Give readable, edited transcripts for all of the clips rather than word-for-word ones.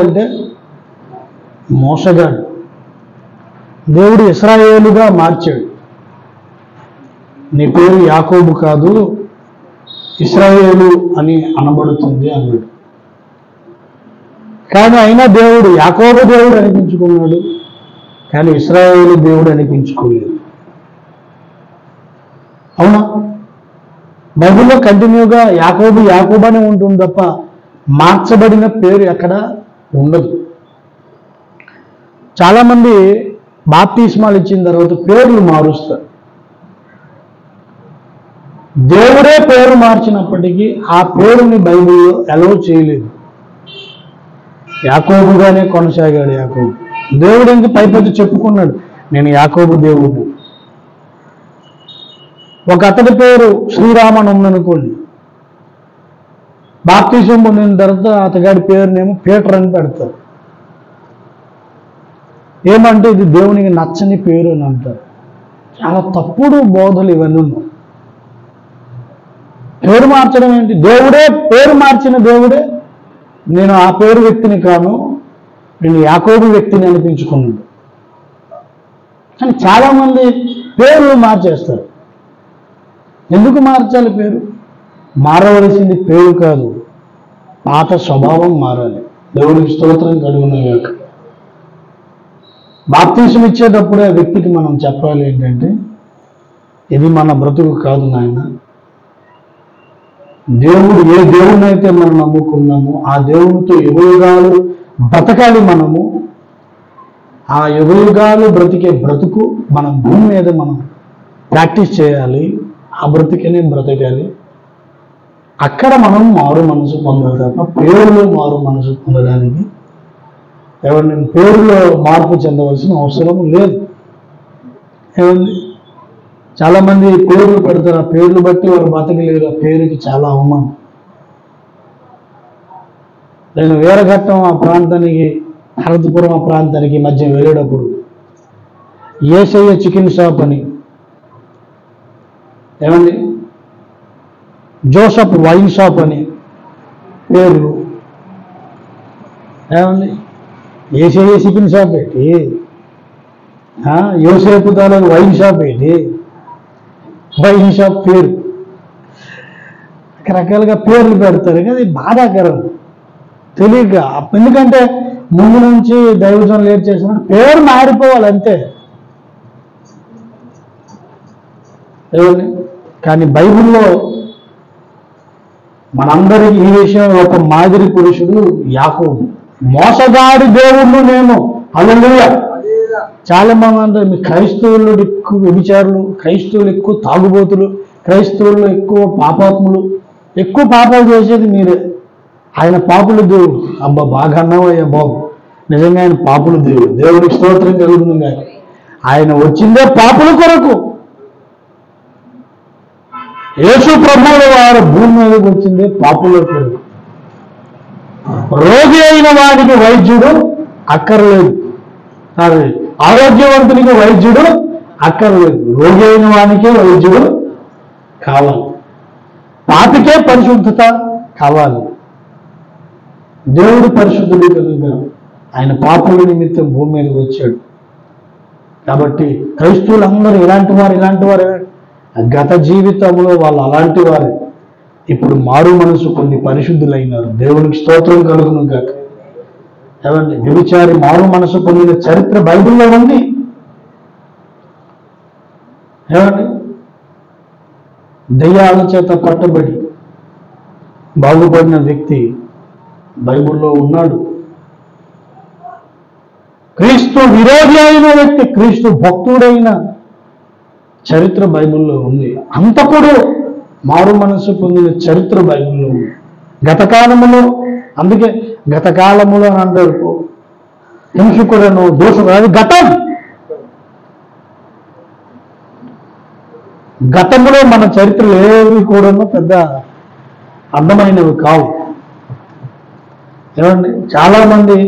అంటే మోసగాడు. దేవుడు ఇశ్రాయేలుగా మార్చాడు. నీ పేరు యాకోబు కాదు, ఇశ్రాయేలు అని అనబడుతుంది అన్నాడు. కానీ అయినా దేవుడు యాకోబు దేవుడు అనిపించుకున్నాడు, కానీ ఇశ్రాయేలు దేవుడు అనిపించుకోలేదు. అవునా? బైబిల్లో కంటిన్యూగా యాకోబు యాకోబు అని ఉంటుంది తప్ప మార్చబడిన పేరు ఎక్కడ ఉండదు. చాలామంది బాప్తిస్మాలు ఇచ్చిన తర్వాత పేర్లు మారుస్తారు. దేవుడే పేరు మార్చినప్పటికీ ఆ పేరుని బైబిల్లో అలౌ చేయలేదు. యాకోబుగానే కొనసాగాడు యాకోబు. దేవుడు ఇంక పైపొచ్చి చెప్పుకున్నాడు, నేను యాకోబు దేవుడు. ఒక అతడి పేరు శ్రీరామన్ ఉందనుకోండి, బాప్తిసం పొందిన తర్వాత అతగాడి పేరునేమో పీటర్ అని పెడతారు. ఏమంటే ఇది దేవునికి నచ్చని పేరు అని అంటారు. చాలా తప్పుడు బోధలు ఇవన్నీ ఉన్నాయి. పేరు మార్చడం ఏంటి? దేవుడే పేరు మార్చిన దేవుడే నేను ఆ పేరు వ్యక్తిని కాను, నేను యాకోబు వ్యక్తిని అనిపించుకున్నాడు. కానీ చాలామంది పేర్లు మార్చేస్తారు. ఎందుకు మార్చాలి పేరు? మారవలసింది పేరు కాదు, పాత స్వభావం మారాలి. దేవుడికి స్తోత్రం కలుగునుగాక. బాప్తిసం ఇచ్చేటప్పుడే ఆ వ్యక్తికి మనం చెప్పాలి ఏంటంటే, ఇది మన బ్రతుకు కాదు నాయన, దేవుడు ఏ దేవుడిని అయితే మనం నమ్ముకున్నామో ఆ దేవునితో యుగయుగాలు బ్రతకాలి. మనము ఆ యుగయుగాలు బ్రతికే బ్రతుకు మనం భూమి మీద మనం ప్రాక్టీస్ చేయాలి. ఆ బ్రతికనే బ్రతకాలి. అక్కడ మనం మారు మనసు పొందాలి తప్ప పేరులో మారు మనసు పొందడానికి ఎవరిని పేరులో మార్పు చెందవలసిన అవసరం లేదు. ఏమండి, చాలామంది పేర్లు పెడతారు, ఆ పేర్లు బట్టి వారు బతకలేరు. ఆ పేరుకి చాలా అవమానం. నేను వీరఘట్టం ఆ ప్రాంతానికి, హరతపురం ఆ ప్రాంతానికి మధ్య వెళ్ళేటప్పుడు యేసయ్య చికెన్ షాప్ అని, ఏమండి జోసఫ్ వైన్ షాప్ అని పేర్లు. ఏమండి యేసయ్య చికెన్ షాప్ ఏంటి, యోసేపు తాలూకు వైన్ షాప్ ఏంటి, వైన్ షాప్ పేరు రకరకాలుగా పేర్లు పెడతారు. కానీ బాధాకరం తెలియక. ఎందుకంటే ముందు నుంచి దైవజనం లేట్ చేసినట్టు పేరు మారిపోవాలి అంతే. ఏమండి, కానీ బైబిల్లో మనందరికీ ఈ విషయం ఒక మాదిరి పురుషుడు యాకోబు. మోసగాడి దేవుళ్ళు నేను. హల్లెలూయా. చాలా మంది అంటారు మీ క్రైస్తవులు ఎక్కువ వ్యభిచారులు, క్రైస్తవులు ఎక్కువ తాగుబోతులు, క్రైస్తవులు ఎక్కువ పాపాత్ములు, ఎక్కువ పాపాలు చేసేది మీరే. ఆయన పాపుల దేవుడు. అబ్బా బాగా అన్నావయ్యా బాబు, నిజంగా ఆయన పాపుల దేవుడు. దేవుడికి స్తోత్రం కలుగుతుంది. కానీ ఆయన వచ్చిందే పాపుల కొరకు. యేసు ప్రభువుల వారు భూమి మీదకి వచ్చిందే పాపుల కొరకు. రోగి అయిన వాడికి వైద్యుడు అక్కర్లేదు, ఆరోగ్యవంతునికి వైద్యుడు అక్కర్లేదు, రోగి అయిన వానికే వైద్యుడు కావాలి. పాపికే పరిశుద్ధత కావాలి. దేవుడు పరిశుద్ధుడు కనుక ఆయన పాపుల నిమిత్తం భూమి మీదకి వచ్చాడు. కాబట్టి క్రైస్తవులందరూ ఇలాంటి వారు గత జీవితంలో వాళ్ళు అలాంటి వారే. ఇప్పుడు మారు మనసు కొన్ని పరిశుద్ధులైనారు. దేవునికి స్తోత్రం కలుగును గాక. ఏమండి, వ్యభిచారి మారు మనసు పొందిన చరిత్ర బైబిల్లో ఉంది. ఏమండి, దయ్యాల చేత పట్టబడి బాగుపడిన వ్యక్తి బైబిల్లో ఉన్నాడు. క్రీస్తు విరోధి అయిన వ్యక్తి, క్రీస్తు భక్తుడైన చరిత్ర బైబిల్లో ఉంది. అంతకుడు మారు మనసు పొందిన చరిత్ర బైబిల్లో ఉంది. గతకాలములో, అందుకే గతకాలములో అని అంటారు హింసకుడను దోషుడు, అది గతం. గతంలో మన చరిత్రలు ఏవి కూడా పెద్ద అర్థమైనవి కావు. ఏమండి, చాలామంది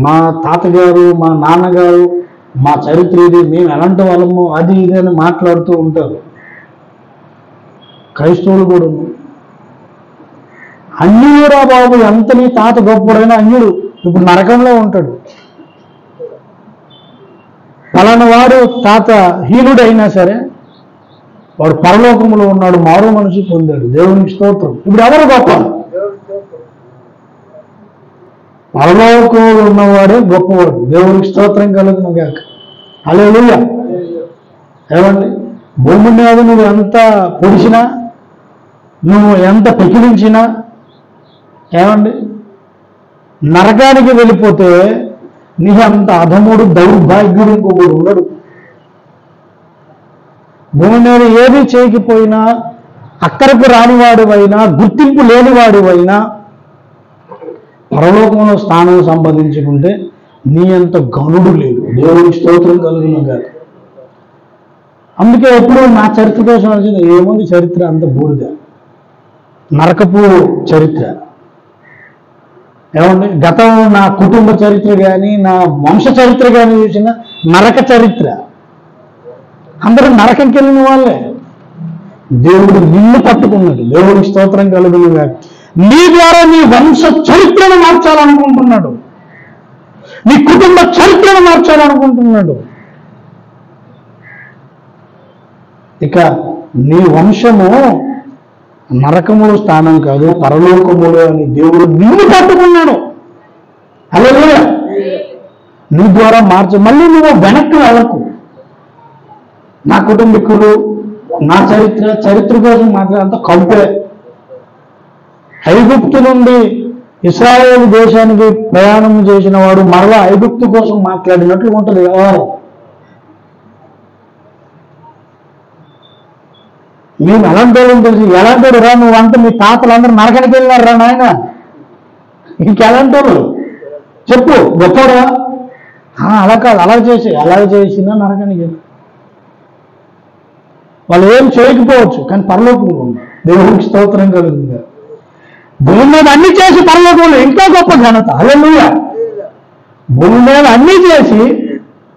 మా తాతగారు, మా నాన్నగారు, మా చరిత్ర ఇది, మేము ఎలాంటి వాళ్ళము, అది ఇది అని మాట్లాడుతూ ఉంటారు. క్రైస్తవులు కూడా అన్యుడురా బాబు, ఎంత నీ తాత గొప్పడైనా అన్యుడు ఇప్పుడు నరకంలో ఉంటాడు. పలానా వాడు తాత హీనుడైనా సరే వాడు పరలోకంలో ఉన్నాడు, మారు మనిషి పొందాడు. దేవునికి స్తోత్రం. ఇప్పుడు ఎవరు గొప్ప? పరలోకంలో ఉన్నవాడే గొప్పవాడు. దేవునికి స్తోత్రం కలుగును గాక. హల్లెలూయా. ఏమండి, భూమి మీద నువ్వు ఎంత పొడిచినా, నువ్వు ఎంత పెకిలించినా, ఏమండి, నరకానికి వెళ్ళిపోతే నీ అంత అధముడు దౌర్భాగ్యుడు ఇంకొకడు ఉండడు. భూమి మీద ఏది చేయకపోయినా, అక్కరకు రానివాడివైనా, గుర్తింపు లేనివాడివైనా, పరలోకంలో స్థానం సంపాదించుకుంటే నీ అంత గనుడు లేడు. దేవునికి స్తోత్రం కలుగును గాక. అందుకే ఎప్పుడు నా చరిత్ర కోసం వచ్చింది, ఏముంది చరిత్ర అంత బూడిద, నరకపు చరిత్ర. ఏమండి, గతం నా కుటుంబ చరిత్ర కానీ, నా వంశ చరిత్ర కానీ చూసిన నరక చరిత్ర. అందరూ నరకంకి వెళ్ళిన వాళ్ళే. దేవుడు నిన్ను పట్టుకున్నాడు. దేవుడికి స్తోత్రం కలుగును గాక. నీ ద్వారా నీ వంశ చరిత్రను మార్చాలనుకుంటున్నాడు, నీ కుటుంబ చరిత్రను మార్చాలనుకుంటున్నాడు. ఇక నీ వంశము నరకములో స్థానం కాదు, పరలోకములో అని దేవుడు నిన్ను పట్టుకున్నాడు. హల్లెలూయా. నీ ద్వారా మళ్ళీ నువ్వు వెనక్కి వెళ్ళకు. నా కుటుంబీకులు, నా చరిత్ర కోసం మాట్లాడంత కంపే. ఐగుప్తు నుండి ఇశ్రాయేలు దేశానికి ప్రయాణం చేసిన వాడు మరలా ఐగుప్తు కోసం మాట్లాడినట్లు ఉంటుంది వ్యవహారం. మేము ఎలాంటి వాళ్ళని తెలిసి, ఎలాంటి రా నువ్వు అంటే మీ తాతలందరూ నరకనికి వెళ్ళినారు రా నాయన, ఇంకెలాంటి వాళ్ళు చెప్పు, గొప్పరా? అలా కాదు, అలాగే చేసినా నరకనికి వెళ్ళి వాళ్ళు ఏం చేయకపోవచ్చు, కానీ పరలోకంలో ఉంది. దేవుడికి స్తోత్రం కలుగుతుంది. భూమి మీద అన్ని చేసి పరలోకంలో ఇంకా గొప్ప ఘనత. హల్లెలూయా. భూమి మీద అన్ని చేసి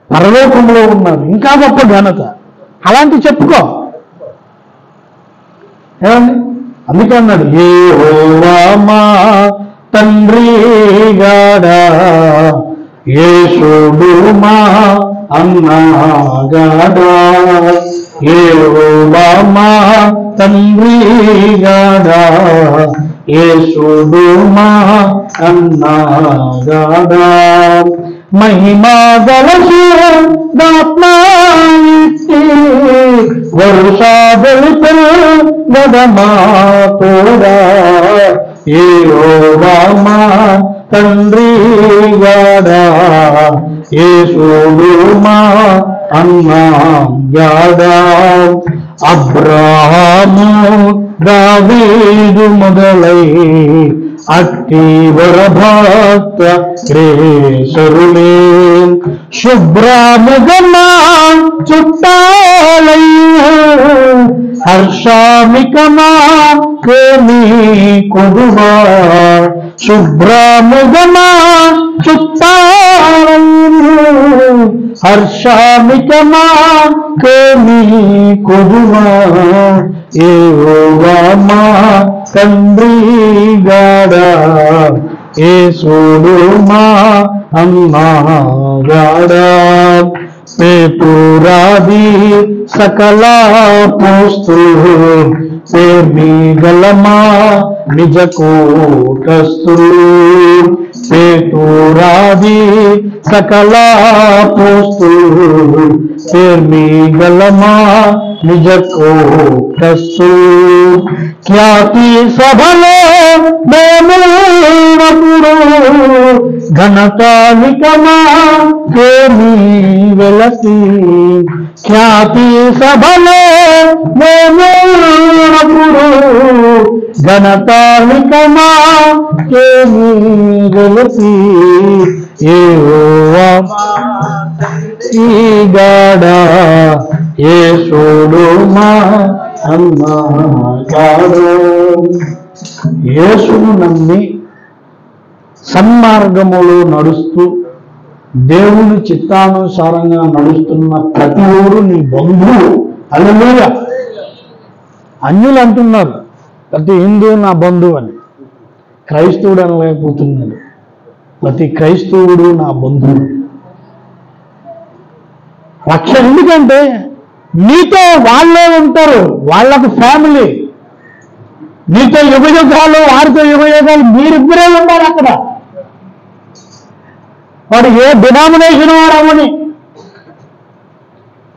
పరలోకంలో ఉన్నారు, ఇంకా గొప్ప ఘనత. అలాంటి చెప్పుకో. ఏమండి, అందుకే అన్నాడు, యెహోవా మా తండ్రి గాడా, యేసుడు మా అన్నగాడా, యెహోవా మా తండ్రి గాడా, యేసుడు మా అన్నగాడా, మహిమా గలసు దాత్మాయితే వర్షాదల్పల్ గదమా తోడా, యెహోవా మా తండ్రి గాడా, యేసుడు మా అన్నగాడా, అబ్రాహాము దావీదు మొదలై అట్టి వరభక్త శ్రేషరులే, శుభ్రాముగమా చుట్టాలై హర్షామికమా కేమి కొదువా, శుభ్రాముగమా చుట్టాలై హర్షామికమా కేమి కొదువా, యెహోవా మా తండ్రి గాడా, యేసుడు మా అన్నగాడా, పేతురాది సకల పోస్తులు పేర్మి గలమా నిజ కూటస్థులు, పేతురాది సకల పోస్తులు పేర్మి గలమా నిజ కూటస్థులు, ఖ్యాతి సభలో మేమున్నప్పుడు ఘనతానికమా కేమి వెలసి, ఖ్యాతి సభలో మేమున్నప్పుడు ఘనతానికమా కేమి వెలసి, యెహోవా గాడా, యేసుడు మా అన్నగాడు. యేసును నమ్మి సన్మార్గములో నడుస్తూ దేవుని చిత్తానుసారంగా నడుస్తున్న ప్రతి ఊరు నీ బంధువు. హల్లెలూయా. అన్యులు అంటున్నారు ప్రతి హిందూ నా బంధువు అని. క్రైస్తవుడు అనలేకపోతున్నాడు. ప్రతి క్రైస్తవుడు నా బంధువుడు. రక్షణ ఎందుకంటే నీతో వాళ్ళే ఉంటారు, వాళ్ళకు ఫ్యామిలీ. నీతో యుగయుగాలు, వారితో యుగయుగాలు, మీరిద్దరే ఉండాలి అక్కడ. వాడు ఏ డినామినేషన్ వాడు అవని,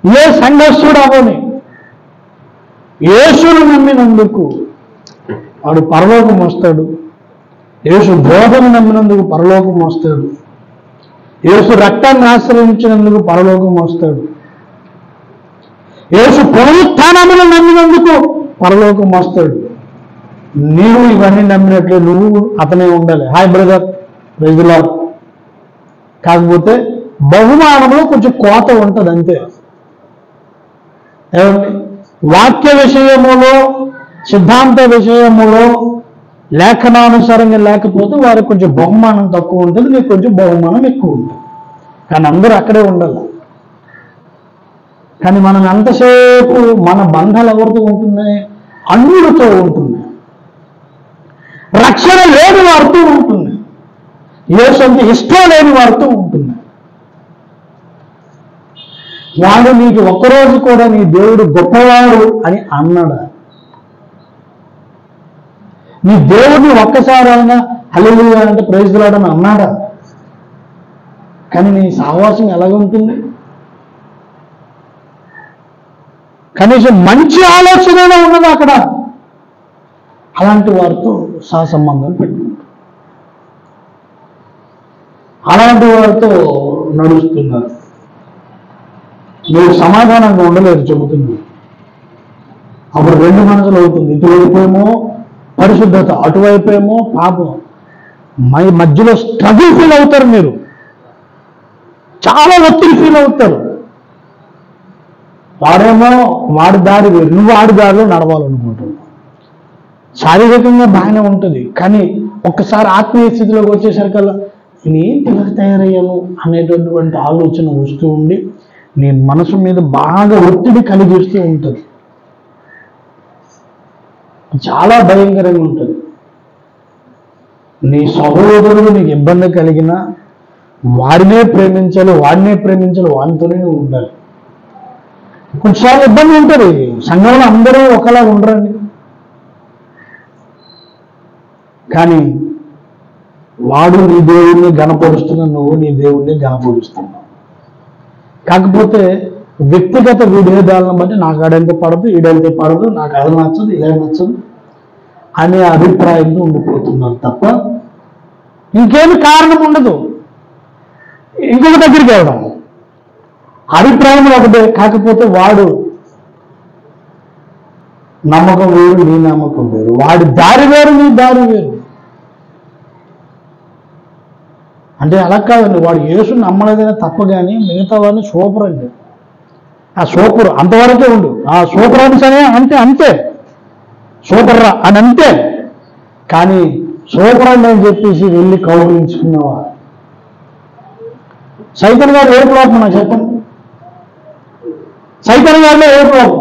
ఏ సంఘస్థుడు అవని, యేసును నమ్మినందుకు వాడు పరలోకం వస్తాడు. యేసు బోధను నమ్మినందుకు పరలోకం వస్తాడు. యేసు రక్తాన్ని ఆశ్రయించినందుకు పరలోకం వస్తాడు. యేసు పునరుత్థానమును నమ్మినందుకు పరలోకం వస్తాడు. నీవు ఇవన్నీ నమ్మినట్లే నువ్వు అతనే ఉండాలి. Hi brother, praise the lord. కాకపోతే బహుమానంలో కొంచెం కోత ఉంటుంది అంతే. ఏమండి, వాక్య విషయములో, సిద్ధాంత విషయములో లేఖనానుసారంగా లేకపోతే వారికి కొంచెం బహుమానం తక్కువ ఉంటుంది, నీకు కొంచెం బహుమానం ఎక్కువ ఉంటుంది. కానీ అందరూ అక్కడే ఉండాలి. కానీ మనం ఎంతసేపు మన బంధాలు ఎవరితో ఉంటున్నాయి? అన్యులతో ఉంటున్నాయి. రక్షణ లేని వారితో ఉంటుంది, యేసు అంటే ఇష్టం లేని వారితో ఉంటుంది. వాడు నీకు ఒక్కరోజు కూడా నీ దేవుడు గొప్పవాడు అని అన్నాడా? నీ దేవుడిని ఒక్కసారి అయినా హల్లెలూయా అంటే ప్రైజ్ ది లార్డ్ అని అన్నాడా? కానీ నీ సహవాసం ఎలాగుంటుంది? కనీసం మంచి ఆలోచనలో ఉన్నది అక్కడ. అలాంటి వారితో సహసంబంధాలు పెట్టుకుంటారు, అలాంటి వారితో నడుస్తున్నారు. మీరు సమాధానంగా ఉండలేరు చెబుతుంది. అప్పుడు రెండు మనసులు అవుతుంది. ఇటువైపేమో పరిశుద్ధత, అటువైపేమో పాపం. మధ్యలో స్ట్రగుల్ ఫీల్ అవుతారు. మీరు చాలా ఒత్తిడి ఫీల్ అవుతారు. వాడేమో వాడి దారి వేరు, నువ్వు వాడి దారిలో నడవాలనుకుంటున్నావు. శారీరకంగా బాగానే ఉంటుంది, కానీ ఒక్కసారి ఆత్మీయ స్థితిలోకి వచ్చేసరికల్లా నేనేంటి ఇలా తయారయ్యాను అనేటటువంటి ఆలోచన వస్తూ ఉండి నీ మనసు మీద బాగా ఒత్తిడి కలిగిస్తూ ఉంటుంది. చాలా భయంకరంగా ఉంటుంది. నీ సహోదరుడు నీకు ఇబ్బంది కలిగినా వాడినే ప్రేమించాలి, వాడితోనే ఉండాలి. కొంచెంసార్లు ఇబ్బంది ఉంటుంది. సంఘంలో అందరూ ఒకలా ఉండరండి. కానీ వాడు నీ దేవుడిని గణపరుస్తున్నా, నువ్వు నీ దేవుడిని గణపరుస్తున్నావు. కాకపోతే వ్యక్తిగత విభేదాలను బట్టి నాకు ఆడంతే పడదు, ఈడంతే పడదు, నాకు అది నచ్చదు, ఇలా నచ్చదు అనే అభిప్రాయంతో ఉండిపోతున్నారు తప్ప ఇంకేమి కారణం ఉండదు. ఇంకొక దగ్గరికి వెళ్ళడం అభిప్రాయం ఒకటే. కాకపోతే వాడు నమ్మకం వేరు, నీ నమ్మకం వేరు. వాడి దారి వేరు, నీ దారి వేరు. అంటే అలా కాదండి, వాడు యేసుని నమ్మలేదనే తప్ప, కానీ మిగతా వాడిని సూపర్ అండి. ఆ సూపర్ అంతవరకే ఉండు. ఆ సూపర్ అని సరే అంటే అంతే, సూపర్ రా అని అంతే. కానీ సూపర్ అని చెప్పేసి వెళ్ళి కౌగులించుకున్నవా? సైతన్ గారు ఏ లోపం నాకు చెప్పండి. సైతన్ గారిలో ఏ లోపం?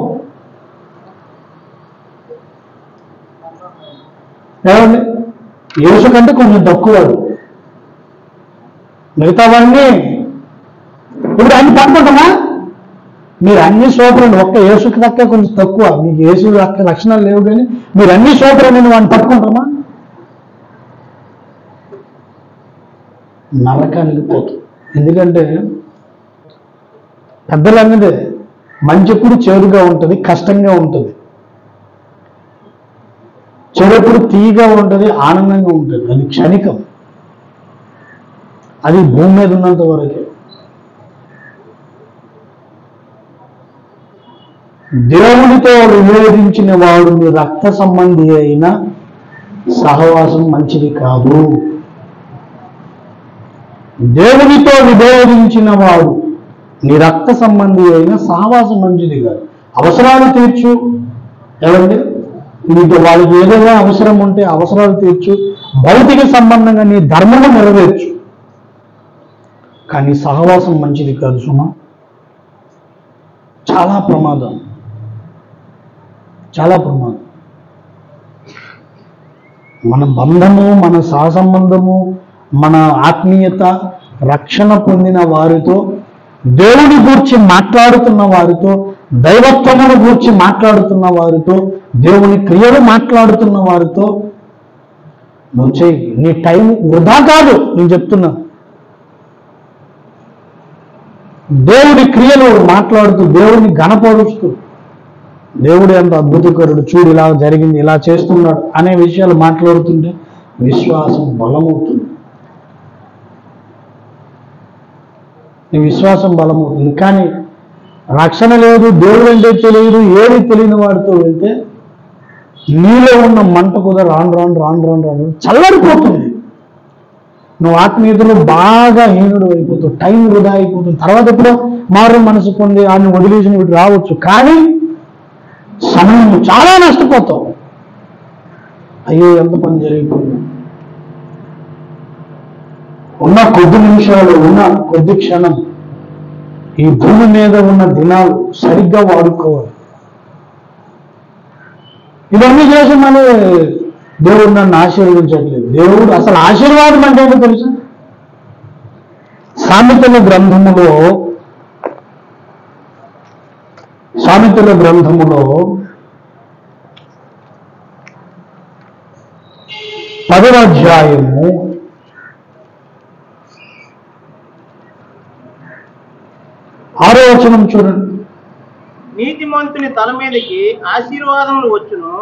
ఏమండి, యేసు కంటే కొంచెం తక్కువవాడు. మిగతా వాడిని ఇప్పుడు అన్ని పట్టుకుంటామా? మీరు అన్ని సూపర్ అండి, ఒక్క యేసుకి తక్కువ కొంచెం తక్కువ. మీకు యేసు లక్షణాలు లేవు, కానీ మీరు అన్ని సూపర్ అని వాడిని పట్టుకుంటామా? నరకానికి పోతుంది. ఎందుకంటే పెద్దలు అన్నదే మంచెప్పుడు చేదుగా ఉంటుంది, కష్టంగా ఉంటుంది. చెడెప్పుడు తీయగా ఉంటుంది, ఆనందంగా ఉంటుంది. అది క్షణికం, అది భూమి మీద ఉన్నంత వరకే. దేవునితో విభేదించిన వాడు నీ రక్త సంబంధి అయిన సహవాసం మంచిది కాదు. దేవునితో విభేదించిన వాడు నీ రక్త సంబంధి అయిన సహవాసం మంచిది కాదు. అవసరాలు తీర్చు. ఏమండి, నీకు వాళ్ళకి ఏదైనా అవసరం ఉంటే అవసరాలు తీర్చు, భౌతిక సంబంధంగా నీ ధర్మము నెరవేర్చు. కానీ సహవాసం మంచిది కాదు సుమా. చాలా ప్రమాదం, చాలా ప్రమాదం. మన బంధము, మన సహసంబంధము, మన ఆత్మీయత, రక్షణ పొందిన వారితో, దేవుని గూర్చి మాట్లాడుతున్న వారితో, దైవత్వమును గూర్చి మాట్లాడుతున్న వారితో, దేవుని క్రియలు మాట్లాడుతున్న వారితో నువ్వు చేయి. నీ టైం వృధా కాదు. నేను చెప్తున్నా, దేవుడి క్రియలు మాట్లాడుతూ, దేవుడిని ఘనపరుస్తూ, దేవుడు ఎంత అద్భుతకరుడు, చూడు ఇలా జరిగింది, ఇలా చేస్తున్నాడు అనే విషయాలు మాట్లాడుతుంటే విశ్వాసం బలమవుతుంది. నీ విశ్వాసం బలమవుతుంది. కానీ రక్షణ లేదు, దేవుడు అంటే తెలియదు, ఏది తెలియని వాడితో వెళ్తే నీలో ఉన్న మంట కూడా రాను చల్లరిపోతుంది. నువ్వు ఆత్మీయతలో బాగా హీనుడు అయిపోతావు, టైం వృధా అయిపోతుంది. తర్వాత ఎప్పుడో మారు మనసు పొంది ఆయన వదిలేసిన వీటి రావచ్చు, కానీ సమయం చాలా నష్టపోతావు. అయ్యో ఎంత పని జరిగిపోయింది. ఉన్న కొద్ది నిమిషాలు, ఉన్న కొద్ది క్షణం, ఈ భూమి మీద ఉన్న దినాలు సరిగ్గా వాడుకోవాలి. ఇవన్నీ చేసి మన దేవుడు నన్ను ఆశీర్వదించట్లేదు. దేవుడు అసలు ఆశీర్వాదం అంటే ఏంటో తెలుసా? సామెతల గ్రంథములో 10వ అధ్యాయము 6వ వచనం చూడండి. నీతిమంతుని తల మీదకి ఆశీర్వాదములు వచ్చును,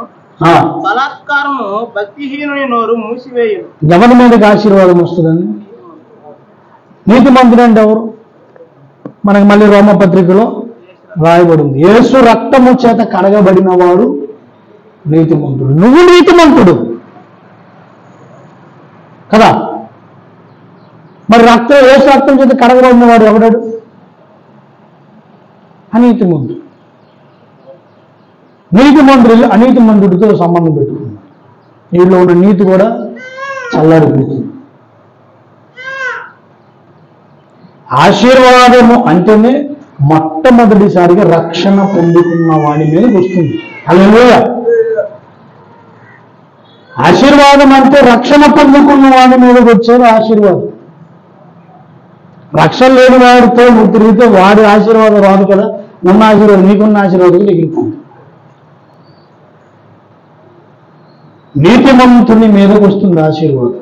బలాత్కారము భక్తిహీనుని నోరు మూసివేయును. ఎవరి మీదకి ఆశీర్వాదం వస్తుందండి? నీతిమంతుడు అంటే ఎవరు? మనకి మళ్ళీ రోమపత్రికలో రాయబడింది, యేసు రక్తము చేత కడగబడిన వాడు నీతిమంతుడు. నువ్వు నీతిమంతుడు కదా. మరి యేసు రక్తం చేత కడగబడిన వాడు ఎవడాడు? అనీతిమంతుడు. నీతిమంతుడు అనీతిమంతుడితో సంబంధం పెట్టుకున్నాడు. వీళ్ళు ఉన్న నీతి కూడా చల్లారిపోతుంది. ఆశీర్వాదము అంటేనే మొట్టమొదటిసారిగా రక్షణ పొందుకున్న వాడి మీద వస్తుంది. హల్లెలూయా. ఆశీర్వాదం అంటే రక్షణ పొందుకున్న వాడి మీదకి వచ్చేది ఆశీర్వాదం. రక్షణ లేని వాడితో నువ్వు తిరిగితే వాడి ఆశీర్వాదం రాదు కదా. ఉన్న ఆశీర్వాదం, నీకున్న ఆశీర్వాదం ఎగిరిపోతుంది. నీతిమంతుని మీదకి వస్తుంది ఆశీర్వాదం.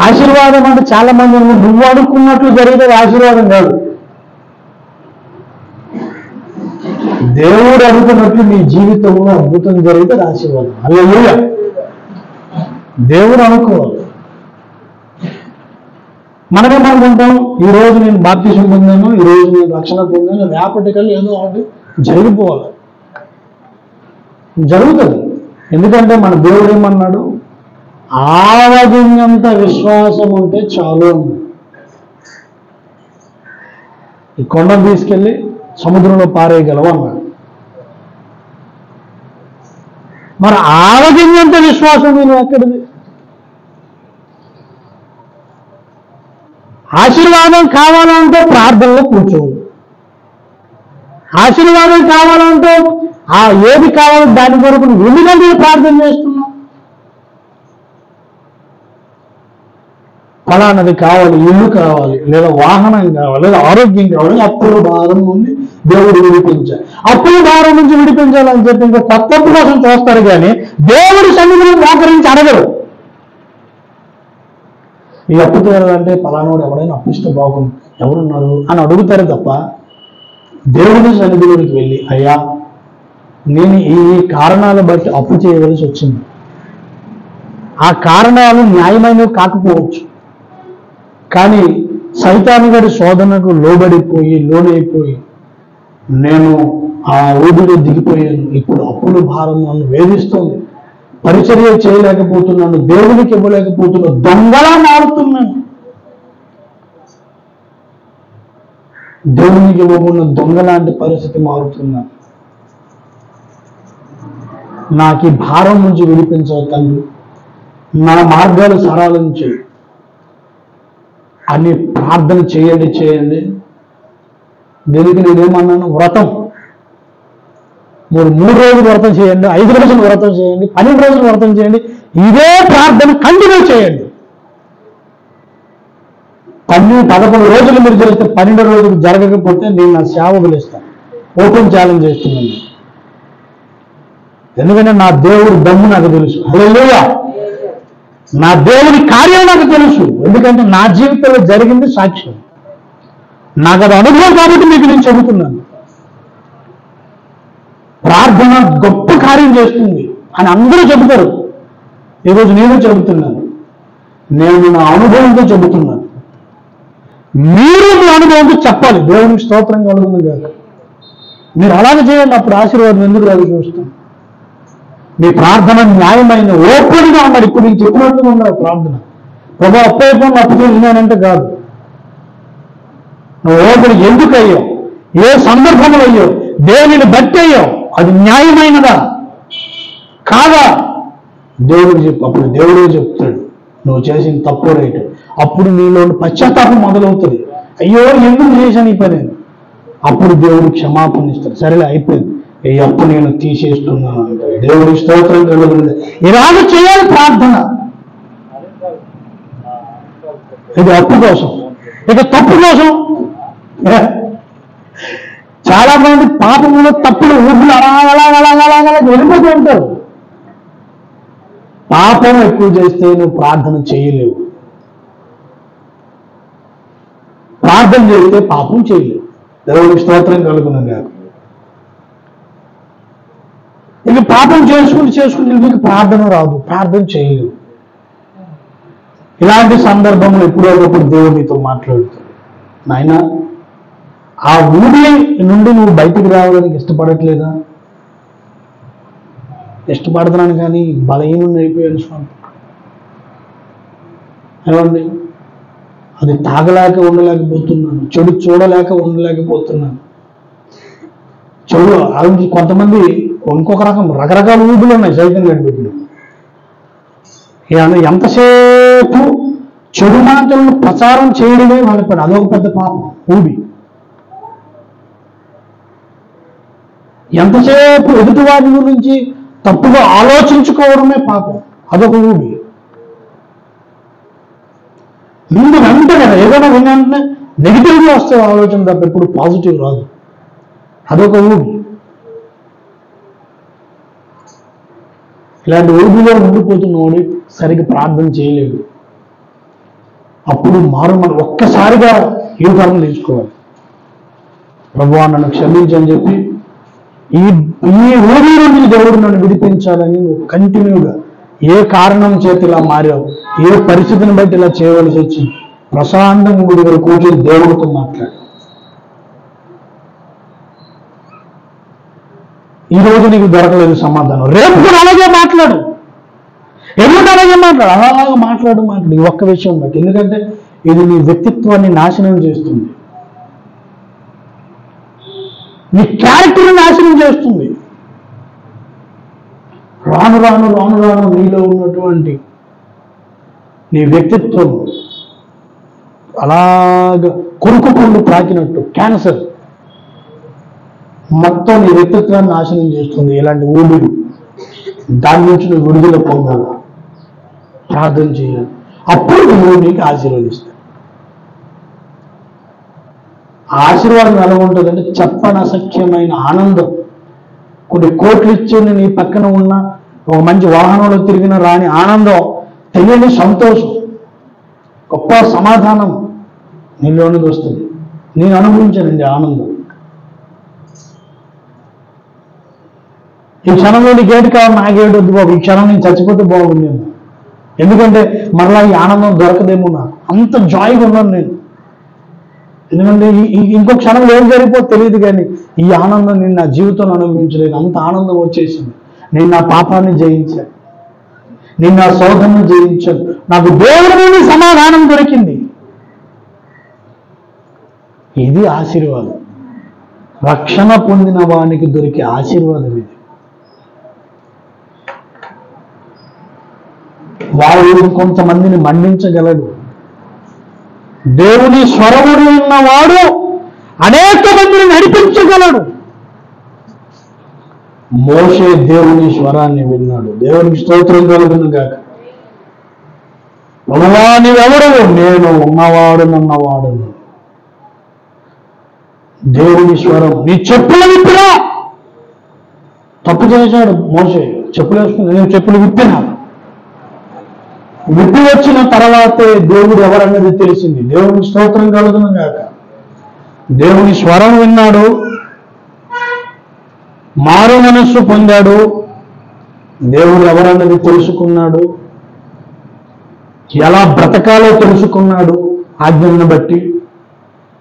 ఆశీర్వాదం అంటే చాలా మంది నువ్వు అనుకున్నట్లు జరిగితే ఆశీర్వాదం కాదు. దేవుడు అనుకున్నట్లు నీ జీవితంలో అద్భుతం జరిగితే ఆశీర్వాదం. హల్లెలూయా. దేవుడు అనుకోవాలి. మనమేమనుకుంటాం, ఈరోజు నేను బాప్తిసం పొందాను, ఈరోజు నేను రక్షణ పొందాను, రేపటికల్లా ఏదో ఒకటి జరిగిపోవాలి. జరుగుతుంది. ఎందుకంటే మన దేవుడు ఏమన్నాడు? ఆవగింజంత విశ్వాసం ఉంటే చాలు. ఈ కొండను తీసుకెళ్ళి సముద్రంలో పారేయగలవు అన్నాడు. మరి ఆవగింజంత విశ్వాసం నేను ఎక్కడిది? ఆశీర్వాదం కావాలంటే ప్రార్థనలో కూర్చోవు. ఆశీర్వాదం కావాలంటే ఏది కావాలో దాని కొరకు ఎందుకంటే ప్రార్థన చేస్తున్నావు? ఫలానది కావాలి, ఇల్లు కావాలి, లేదా వాహనం కావాలి, లేదా ఆరోగ్యం కావాలి, అప్పుల భారం నుండి దేవుడు విడిపించాలి. అప్పుల భారం నుంచి విడిపించాలని చెప్పి ఇంకా కొత్త కోసం చూస్తారు, కానీ దేవుడి సన్నిధిని మోకరించి అడగరు. ఈ అప్పు తీరాలంటే ఫలానోడు ఎవడైనా అప్పిస్తే బాగుంది, ఎవరున్నారు అని అడుగుతారు తప్ప దేవుడి సన్నిధిలోకి వెళ్ళి, అయ్యా నేను ఈ కారణాలు బట్టి అప్పు చేయవలసి వచ్చింది, ఆ కారణాలు న్యాయమైనవి కాకపోవచ్చు, కానీ సైతాను గారి శోధనకు లోనైపోయి నేను ఆ ఊబిలో దిగిపోయాను. ఇప్పుడు అప్పుల భారం నన్ను వేధిస్తుంది, పరిచర్య చేయలేకపోతున్నాను, దేవునికి ఇవ్వలేకపోతున్నాను, దొంగలా మారుతున్నాను. దేవునికి ఇవ్వకుండా దొంగలాంటి పరిస్థితి మారుతున్నాను. నాకు ఈ భారం నుంచి విడిపించవు తండ్రి, నా మార్గాలు సరళం చేయి అని ప్రార్థన చేయండి. దీనికి నేనేమన్నాను? వ్రతం. మీరు 3 రోజులు వ్రతం చేయండి, 5 రోజులు వ్రతం చేయండి, 12 రోజులు వ్రతం చేయండి, ఇదే ప్రార్థన కంటిన్యూ చేయండి. 11 రోజులు మీరు చేస్తే 12 రోజులు జరగకపోతే నేను నా సేవ వదిలేస్తాను. ఓపెన్ ఛాలెంజ్ చేస్తున్నాను. ఎందుకంటే నా దేవుడి దమ్ము నాకు తెలుసు. హల్లెలూయా. నా దేవుడి కార్యం నాకు తెలుసు. ఎందుకంటే నా జీవితంలో జరిగింది సాక్ష్యం. నాకు అది అనుభవం కాబట్టి మీకు నేను చెబుతున్నాను. ప్రార్థన గొప్ప కార్యం చేస్తుంది అని అందరూ చెబుతారు. ఈరోజు నేను చెబుతున్నాను. నేను నా అనుభవంతో చెబుతున్నాను. మీరు మీ అనుభవంతో చెప్పాలి. దేవునికి స్తోత్రం కలుగుతుంది కాక. మీరు అలాగే చేయండి. అప్పుడు ఆశీర్వాదం ఎందుకు రాదు చూస్తాం. మీ ప్రార్థన న్యాయమైన ఓపెన్గా ఉన్నాడు. ఇప్పుడు నీకు చెప్పినట్టుగా ఉన్నాడు ప్రార్థన. ప్రభు అప్పైపోయిన అప్పు చేసినానంటే కాదు. నువ్వు ఓపెన్ ఎందుకు అయ్యావు, ఏ సందర్భంలో అయ్యావు, దేవుని బట్టి అయ్యావు, అది న్యాయమైనదా కాదా దేవుడికి చెప్పు. అప్పుడు దేవుడే చెప్తాడు నువ్వు చేసిన తప్పు రైట్. అప్పుడు నీలో పశ్చాత్తాపం మొదలవుతుంది. అయ్యో ఎందుకు చేశాను ఈ పని. అప్పుడు దేవుడు క్షమాపణ ఇస్తాడు. సరేలే అయిపోయింది, ఈ అప్పు నేను తీసేస్తున్నాను అంటాడు. దేవుడికి స్తోత్రం కలుగుతుంది. ఇలాగ చేయాలి ప్రార్థన. ఇది అప్పు కోసం. ఇక తప్పు కోసం చాలా మంది పాపంలో తప్పులు ఊపిలు అలా వెళ్ళిపోతూ ఉంటారు. పాపం ఎక్కువ చేస్తే నువ్వు ప్రార్థన చేయలేవు. ప్రార్థన చేస్తే పాపం చేయలేవు. దేవుడికి స్తోత్రం కలుగుతుంది కాదు. ఇక పాపం చేసుకుంటూ నీకు ప్రార్థన రాదు, ప్రార్థన చేయలేవు. ఇలాంటి సందర్భంలో ఎప్పుడో ఒకప్పుడు దేవుడు నీతో మాట్లాడుతాడు. నాయన, ఆ ఊరి నుండి నువ్వు బయటికి రావడానికి ఇష్టపడట్లేదా? ఇష్టపడుతున్నాను కానీ బలహీనుడిని అయిపోయాను స్వామి. ఏమండి, అది తాగలేక ఉండలేకపోతున్నాను, చెడు చూడలేక ఉండలేకపోతున్నాను. చెడు అది కొంతమంది ఇంకొక రకరకాల ఊబులు ఉన్నాయి. సైతం కనిపెట్టిన ఎంతసేపు చెడు మాటలను ప్రచారం చేయడమే వాళ్ళ పని. అదొక పెద్ద పాపం, ఊబి. ఎంతసేపు ఎదుటివారి గురించి తప్పుగా ఆలోచించుకోవడమే పాపం, అదొక ఊబి. ముందు వెంటనే ఏదైనా వినంటే నెగిటివ్గా వస్తే ఆలోచన తప్ప ఎప్పుడు పాజిటివ్ రాదు, అదొక ఊబి. ఇలాంటి ఊబిలో ఉండిపోతున్నవాడు సరిగ్గా ప్రార్థన చేయలేడు. అప్పుడు మనం ఒక్కసారిగా యూటర్న్ తీసుకోవాలి. ప్రభువా నన్ను క్షమించని చెప్పి ఈ ఊరి నుండి దేవుడు నన్ను విడిపించాలని నువ్వు కంటిన్యూగా ఏ కారణం చేతి ఇలా మారావు, ఏ పరిస్థితిని బట్టి ఇలా చేయవలసి వచ్చి ప్రశాంతంగా గుడి దగ్గర కూర్చొని దేవుడితో మాట్లాడు. ఈ రోజు నీకు దొరకలేదు సమాధానం, రేపు కూడా అలాగే మాట్లాడు. ఎందుకు అలాగే మాట్లాడు? అలాగే మాట్లాడు ఈ ఒక్క విషయం బట్టి. ఎందుకంటే ఇది నీ వ్యక్తిత్వాన్ని నాశనం చేస్తుంది, నీ క్యారెక్టర్ని నాశనం చేస్తుంది. రాను రాను రాను రాను నీలో ఉన్నటువంటి నీ వ్యక్తిత్వం అలాగ కొరుకు పండు ప్రాకినట్టు క్యాన్సర్ మొత్తం నీ వ్యక్తిత్వాన్ని నాశనం చేస్తుంది. ఇలాంటి ఊబిలు, దాని నుంచి నువ్వు విడుదల పొందాలి, ప్రార్థన చేయాలి. అప్పుడు నువ్వు నీకు ఆశీర్వదిస్తావు. ఆశీర్వాదం ఎలా ఉంటుందంటే చెప్పనసఖ్యమైన ఆనందం. కొన్ని కోట్లు ఇచ్చి నీ పక్కన ఉన్న ఒక మంచి వాహనంలో తిరిగిన రాని ఆనందం, తెలియని సంతోషం, గొప్ప సమాధానం నీలోనికి వస్తుంది. నేను అనుభవించానండి ఆనందం. ఈ క్షణంలో నీకు ఏడు కావాలి, నాకేడు వద్దు బాబు, ఈ క్షణం నేను చచ్చిపోతే బాగుంది. ఎందుకంటే మరలా ఈ ఆనందం దొరకదేమో, నాకు అంత జాయ్గా ఉన్నాను నేను. ఎందుకంటే ఇంకో క్షణంలో ఏం జరిగిపోతే తెలియదు, కానీ ఈ ఆనందం నేను నా జీవితంలో అనుభవించలేదు. అంత ఆనందం వచ్చేసింది. నేను నా పాపాన్ని జయించాను, నేను నా శోధనను జయించాను, నాకు దేవుడి నుండి సమాధానం దొరికింది. ఇది ఆశీర్వాదం. రక్షణ పొందిన వానికి దొరికే ఆశీర్వాదం ఇది. వాడు కొంతమందిని మండించగలడు. దేవుని స్వరముడు ఉన్నవాడు అనేక మందిని నడిపించగలడు. మోషే దేవుని స్వరాన్ని విన్నాడు. దేవునికి స్తోత్రం కలుగును గాక. ప్రభువా నీవెవరు? నేను ఉన్నవాడునన్నవాడును. దేవుని స్వరం, నీ చెప్పులు విప్పినా. తప్పు చేశాడు మోషే, చెప్పులు వేసుకుని నేను చెప్పులు విప్పినా. విప్పి వచ్చిన తర్వాతే దేవుడు ఎవరన్నది తెలిసింది. దేవుని స్తోత్రం కలుగును గాక. దేవుని స్వరం విన్నాడు, మారు మనస్సు పొందాడు, దేవుడు ఎవరన్నది తెలుసుకున్నాడు, ఎలా బ్రతకాలో తెలుసుకున్నాడు. ఆజ్ఞలను బట్టి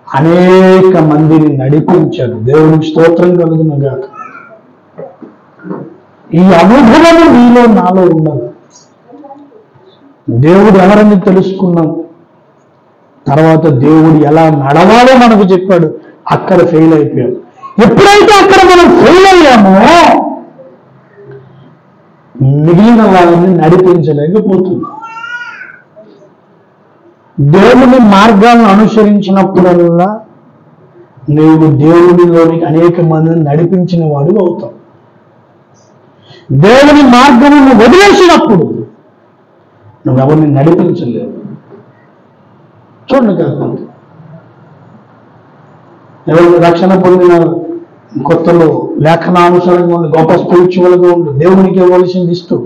అనేక మందిని నడిపించాడు. దేవునికి స్తోత్రం కలుగును గాక. ఈ అనుభవం నీలో నాలో ఉన్నది. దేవుడు ఎవరని తెలుసుకున్నాం, తర్వాత దేవుడు ఎలా నడవాలో మనకు చెప్పాడు. అక్కడ ఫెయిల్ అయిపోయాం. ఎప్పుడైతే అక్కడ మనం ఫెయిల్ అయ్యామో మిగిలిన వాళ్ళని నడిపించలేకపోతున్నాం. దేవుని మార్గాలను అనుసరించినప్పుడల్లా నీవు దేవునిలోని అనేక మందిని నడిపించిన వాడు అవుతావు. దేవుని మార్గమును వదిలేసినప్పుడు నువ్వెవరిని నడిపించలేవు. చూడండి కదా, ఎవరు రక్షణ పొందిన కొత్తలో లేఖనానుసారంగా ఉండి గొప్ప స్పిరిచువల్గా ఉండి దేవునికి ఇవ్వాల్సింది ఇస్తూ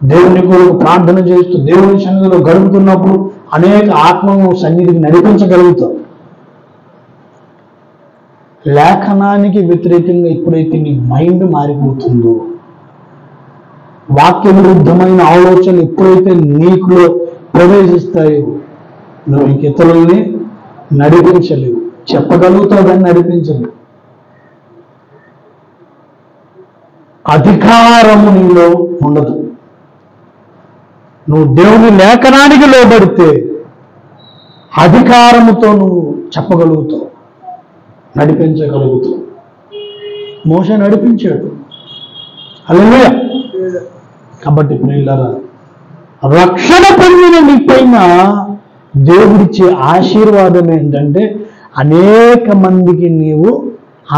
దేవుని కొరకు ప్రార్థన చేస్తూ దేవుని సన్నిధిలో గడుపుతున్నప్పుడు అనేక ఆత్మను సన్నిధికి నడిపించగలుగుతాం. లేఖనానికి వ్యతిరేకంగా ఎప్పుడైతే నీ మైండ్ మారిపోతుందో, వాక్య విరుద్ధమైన ఆలోచనలు ఎప్పుడైతే నీకులో ప్రవేశిస్తాయో నువ్వు ఇతరుల్ని నడిపించలేవు. చెప్పగలుగుతావు కానీ నడిపించలేవు. అధికారము నీలో ఉండదు. నువ్వు దేవుని లేఖనానికి లోబడితే అధికారముతో నువ్వు చెప్పగలుగుతావు, నడిపించగలుగుతావు. మోషే నడిపించాడు. హల్లెలూయా. కాబట్టి ప్రియులారా, రక్షణ పొందిన నీ పైన దేవుడిచ్చే ఆశీర్వాదం ఏంటంటే అనేక మందికి నీవు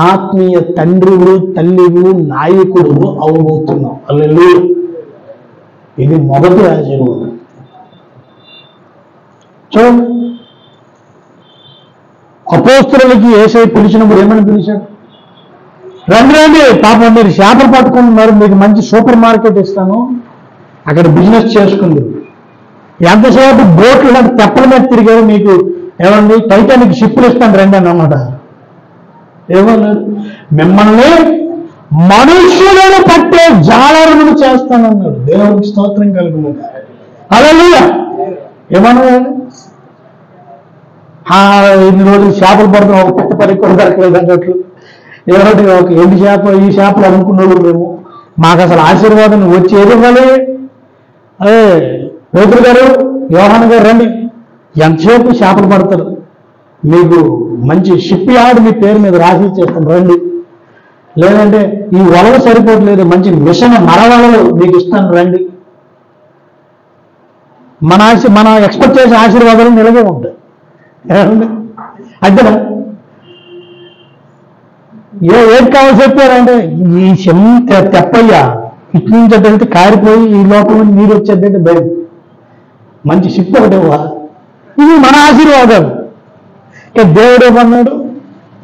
ఆత్మీయ తండ్రివు, తల్లివు, నాయకుడు అవబోతున్నావు. హల్లెలూయా. ఇది మొదటి ఆశీర్వాదం. చూడండి, అపోస్తలులకి యేసయ్య పిలిచినప్పుడు ఏమని పిలిచాడు? రండి రండి, పాపం మీరు చేపలు పట్టుకుంటున్నారు, మీకు మంచి సూపర్ మార్కెట్ ఇస్తాను, అక్కడ బిజినెస్ చేసుకుంది. ఎంతసేపు బోట్లు అంటే తెప్పల మీద తిరిగారు, మీకు ఏమండి టైటానిక్ షిప్పులు ఇస్తాను రండి అన్నమాట. ఏమన్నాడు? మిమ్మల్ని మనుషులను పట్టే జాలరులను చేస్తానన్నాడు. దేవునికి స్తోత్రం కలుగును. హల్లెలూయా. ఏమన్నాడు? ఇన్ని రోజులు చేపలు పడుతున్నాం, ఒక పెద్ద పని కూడా దొరకలేదు అన్నట్లు. ఏమంటే ఒక ఎండు చేప, ఈ చేపలు అమ్ముకున్నాడు మేము, మాకు అసలు ఆశీర్వాదం వచ్చి ఏది ఇవ్వాలి? అదే పేతురు గారు, యోహాను గారు రండి, ఎంతసేపు చేపలు పడతారు, మీకు మంచి షిప్ యార్డ్ మీ పేరు మీద రాసి ఇచ్చేస్తాను రండి. లేదంటే ఈ వలలు సరిపోవట్లేదు, మంచి మిషన్ మరవలలు మీకు ఇస్తాను రండి. మన ఎక్స్పెక్ట్ చేసే ఆశీర్వాదాలు నిలగే ఉంటాయి. అంతేనా? ఏది కావాల్సి చెప్పారంటే ఈ తెప్పయ్యా ఇటు నుంచి వెళ్తే కారిపోయి ఈ లోపల నీరు వచ్చేదంటే భయం, మంచి షిప్ ఒకటి ఇవ్వ. ఇది మన ఆశీర్వాదాలు. ఇక దేవుడు ఏమన్నాడు?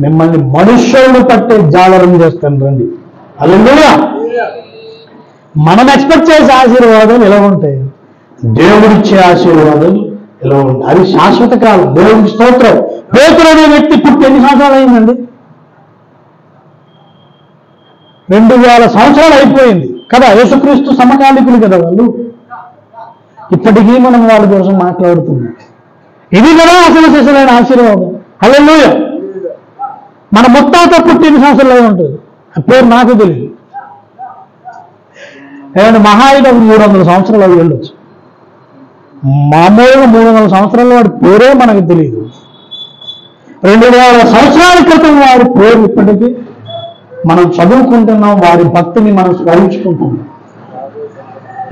మిమ్మల్ని మనుష్యులను పట్టే జాలరం చేస్తాను రండి. హల్లెలూయా. మనం ఎక్స్పెక్ట్ చేసే ఆశీర్వాదాలు ఎలా ఉంటాయి? దేవుడిచ్చే ఆశీర్వాదాలు ఎలా ఉంటాయి? అది శాశ్వత కాలం. దేవుడికి స్తోత్రం. పేతురు అనే వ్యక్తి పుట్టి ఎన్ని సంవత్సరాలు అయిందండి? 2000 సంవత్సరాలు అయిపోయింది కదా. యేసుక్రీస్తు సమకాలికులు కదా వాళ్ళు. ఇప్పటికీ మనం వాళ్ళ కోసం మాట్లాడుతున్నాం. ఇది కదా అసలు శిశులైన ఆశీర్వాదం. హల్లెలూయా. మన ముత్తాత పుట్టి ఎన్ని సంవత్సరాలు అయి ఉంటుంది? ఆ పేరు నాకు తెలియదు. ఏమంటే మహా అయితే 300 సంవత్సరాలు అవి వెళ్ళొచ్చు. మామూలుగా 300 సంవత్సరాల వాడి పేరే మనకు తెలియదు. 2000 సంవత్సరాల క్రితం వాడి పేరు ఇప్పటికీ మనం చదువుకుంటున్నాం, వారి భక్తిని మనం స్మరించుకుంటున్నాం.